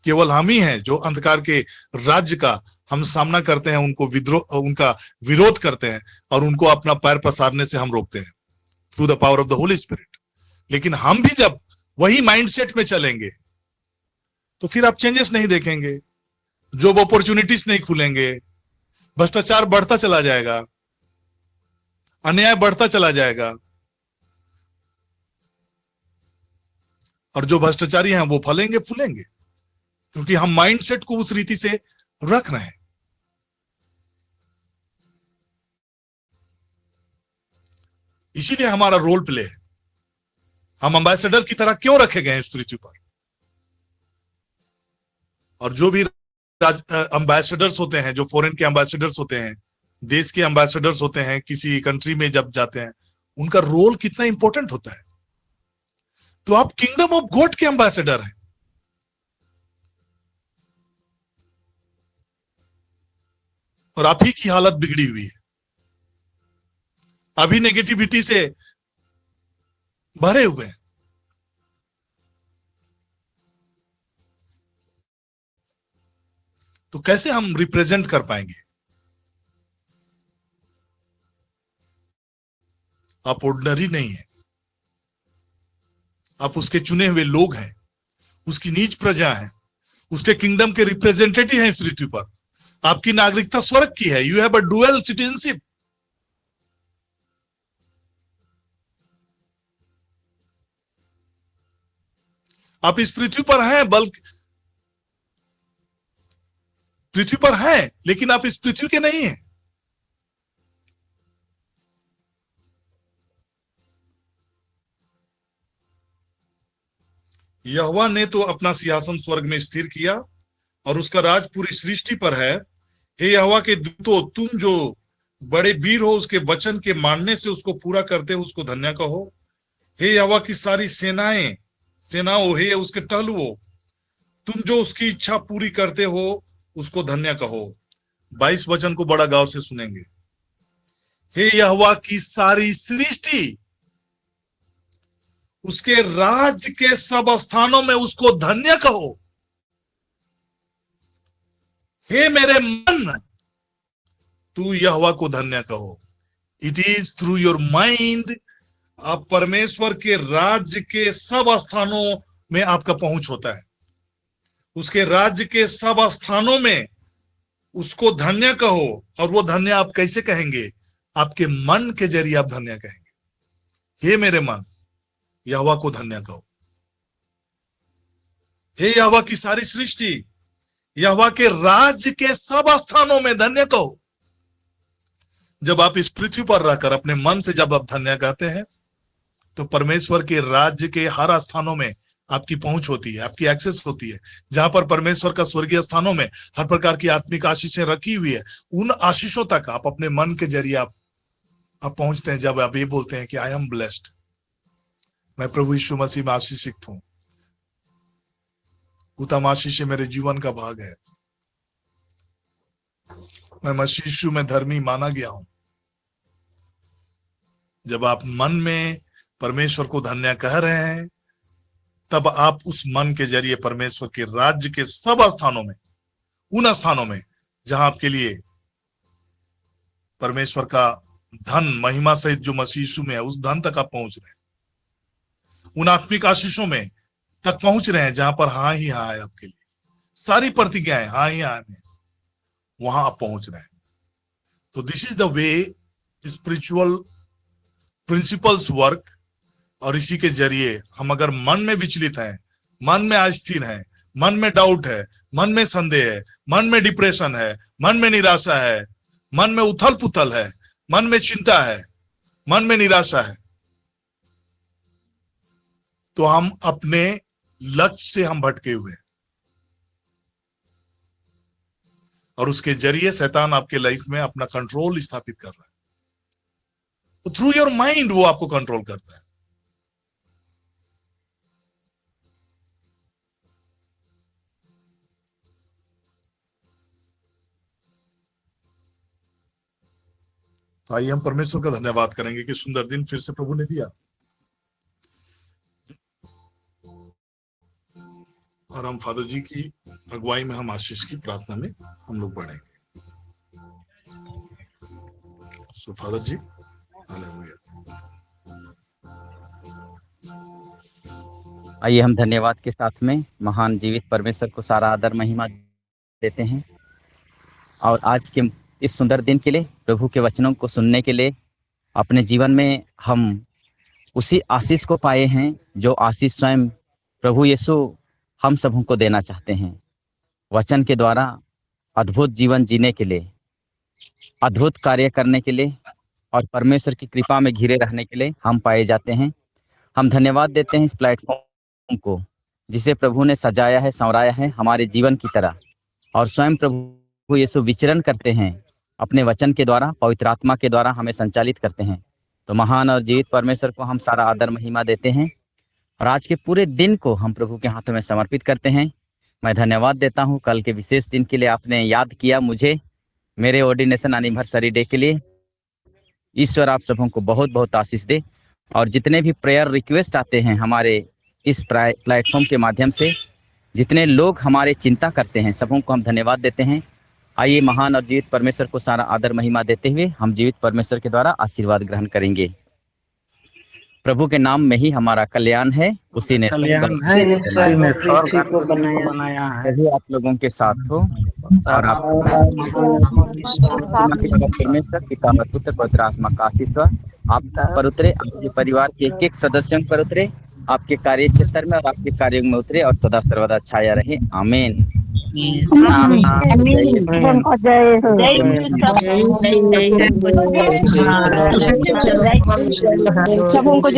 केवल हम ही हैं जो अंधकार के राज्य का हम सामना करते हैं, उनका विरोध करते हैं और उनको अपना पैर पसारने से हम रोकते हैं through the power of the Holi spirit. लेकिन हम भी जब वही माइंडसेट में चलेंगे तो फिर आप चेंजेस नहीं देखेंगे, जॉब अपॉर्चुनिटीज नहीं खुलेंगे, भ्रष्टाचार बढ़ता चला जाएगा, अन्याय बढ़ता चला जाएगा, और जो भ्रष्टाचारी हैं वो फलेंगे फूलेंगे, क्योंकि हम माइंडसेट को उस रीति से रख रहे हैं। इसीलिए हमारा रोल प्ले है। हम एम्बेसडर की तरह क्यों रखे गए हैं इस पृथ्वी पर। और जो भी एम्बेसडर्स होते हैं, जो फॉरेन के एम्बेसडर्स होते हैं, देश के एम्बेसडर्स होते हैं, किसी कंट्री में जब जाते हैं, उनका रोल कितना इंपॉर्टेंट होता है। तो आप किंगडम ऑफ गॉड के एम्बेसडर हैं। और आप ही की हालत बिगड़ी हुई है, अभी नेगेटिविटी से भरे हुए हैं। तो कैसे हम रिप्रेजेंट कर पाएंगे। आप ऑर्डिनरी नहीं है, आप उसके चुने हुए लोग हैं, उसकी नीच प्रजा है, उसके किंगडम के रिप्रेजेंटेटिव हैं इस पृथ्वी पर। आपकी नागरिकता स्वर्ग की है। You have a dual citizenship. आप इस पृथ्वी पर हैं, बल्कि पृथ्वी पर हैं, लेकिन आप इस पृथ्वी के नहीं हैं। यहोवा ने तो अपना सिंहासन स्वर्ग में स्थिर किया और उसका राज पूरी सृष्टि पर है। हे यहोवा के दूतों, तुम जो बड़े वीर हो, उसके वचन के मानने से उसको पूरा करते हो, उसको धन्य कहो। हे यहोवा की सारी सेनाओं, हे उसके टहलुओ, तुम जो उसकी इच्छा पूरी करते हो, उसको धन्य कहो। 22 वचन को बड़ा गांव से सुनेंगे। हे यहोवा की सारी सृष्टि, उसके राज्य के सब स्थानों में उसको धन्य कहो। हे मेरे मन, तू यहोवा को धन्य कहो। It is through your mind, आप परमेश्वर के राज्य के सब स्थानों में आपका पहुंच होता है। उसके राज्य के सब स्थानों में उसको धन्य कहो। और वो धन्य आप कैसे कहेंगे? आपके मन के जरिए आप धन्य कहेंगे। हे मेरे मन, यहोवा को धन्य कहो। हे यहोवा की सारी सृष्टि, यहोवा के राज्य के सब स्थानों में धन्य कहो। जब आप इस पृथ्वी पर रहकर अपने मन से जब आप धन्य कहते हैं, तो परमेश्वर के राज्य के हर स्थानों में आपकी पहुंच होती है, आपकी एक्सेस होती है। जहां पर परमेश्वर का स्वर्गीय स्थानों में हर प्रकार की आत्मिक आशीषें रखी हुई है, उन आशीषों तक आप अपने मन के जरिए आप पहुंचते हैं। जब आप ये बोलते हैं कि आई एम ब्लेस्ड, मैं प्रभु यीशु मसीह में आशीषित हूं, उत्तम आशीष मेरे जीवन का भाग है, मैं मसीह यीशु में धर्मी माना गया हूं। जब आप मन में परमेश्वर को धन्य कह रहे हैं, तब आप उस मन के जरिए परमेश्वर के राज्य के सब स्थानों में, उन स्थानों में जहां आपके लिए परमेश्वर का धन महिमा सहित जो मसीह यीशु में है, उस धन तक आप पहुंच रहे हैं। उन आत्मिक आशीषों में तक पहुंच रहे हैं जहां पर हाँ ही हाँ है आपके लिए, सारी प्रतिज्ञाएं हाँ ही हाँ में, वहां आप पहुंच रहे हैं। तो this is the way spiritual principles work. और इसी के जरिए हम अगर मन में विचलित हैं, मन में अस्थिर हैं, मन में डाउट है, मन में संदेह है, मन में डिप्रेशन है, मन में निराशा है, मन में उथल पुथल है, मन में चिंता है, मन में निराशा है, तो हम अपने लक्ष्य से हम भटके हुए हैं। और उसके जरिए शैतान आपके लाइफ में अपना कंट्रोल स्थापित कर रहा है। तो थ्रू योर माइंड वो आपको कंट्रोल करता है। तो आइए हम परमेश्वर का धन्यवाद करेंगे कि सुंदर दिन फिर से प्रभु ने दिया, और हम फादर जी की अगुवाई में हम आशीष की प्रार्थना में हम लोग बढ़ेंगे। सो फादर जी, हालेलुया। आइए हम धन्यवाद के साथ में महान जीवित परमेश्वर को सारा आदर महिमा देते हैं, और आज के इस सुंदर दिन के लिए, प्रभु के वचनों को सुनने के लिए, अपने जीवन में हम उसी आशीष को पाए हैं जो आशीष स्वयं प्रभु यीशु हम सबों को देना चाहते हैं। वचन के द्वारा अद्भुत जीवन जीने के लिए, अद्भुत कार्य करने के लिए और परमेश्वर की कृपा में घिरे रहने के लिए हम पाए जाते हैं। हम धन्यवाद देते हैं इस प्लेटफॉर्म को जिसे प्रभु ने सजाया है, संवराया है हमारे जीवन की तरह, और स्वयं प्रभु यीशु विचरण करते हैं अपने वचन के द्वारा, पवित्र आत्मा के द्वारा हमें संचालित करते हैं। तो महान और जीवित परमेश्वर को हम सारा आदर महिमा देते हैं, और आज के पूरे दिन को हम प्रभु के हाथों में समर्पित करते हैं। मैं धन्यवाद देता हूं कल के विशेष दिन के लिए, आपने याद किया मुझे मेरे ऑर्डिनेशन एनिवर्सरी डे के लिए। ईश्वर आप सबों को बहुत बहुत आशीष दे, और जितने भी प्रेयर रिक्वेस्ट आते हैं हमारे इस प्लेटफॉर्म के माध्यम से, जितने लोग हमारे चिंता करते हैं, सबों को हम धन्यवाद देते हैं। आइए महान और जीवित परमेश्वर को सारा आदर महिमा देते हुए हम जीवित परमेश्वर के द्वारा आशीर्वाद ग्रहण करेंगे। प्रभु के नाम में ही हमारा कल्याण है, उसी ने कल्याण है, उसी ने स्वर्ग को बनाया है। प्रभु आप लोगों के साथ हो, और आप परमेश्वर पिता और पुत्र पवित्र आत्मा का आशीष आप पर उतरे, आपके परिवार के एक एक सदस्यों पर उतरे, आपके कार्य क्षेत्र में और आपके कार्यों में उतरे, और सदा सर्वदा छाया रहे। आमीन। सबों को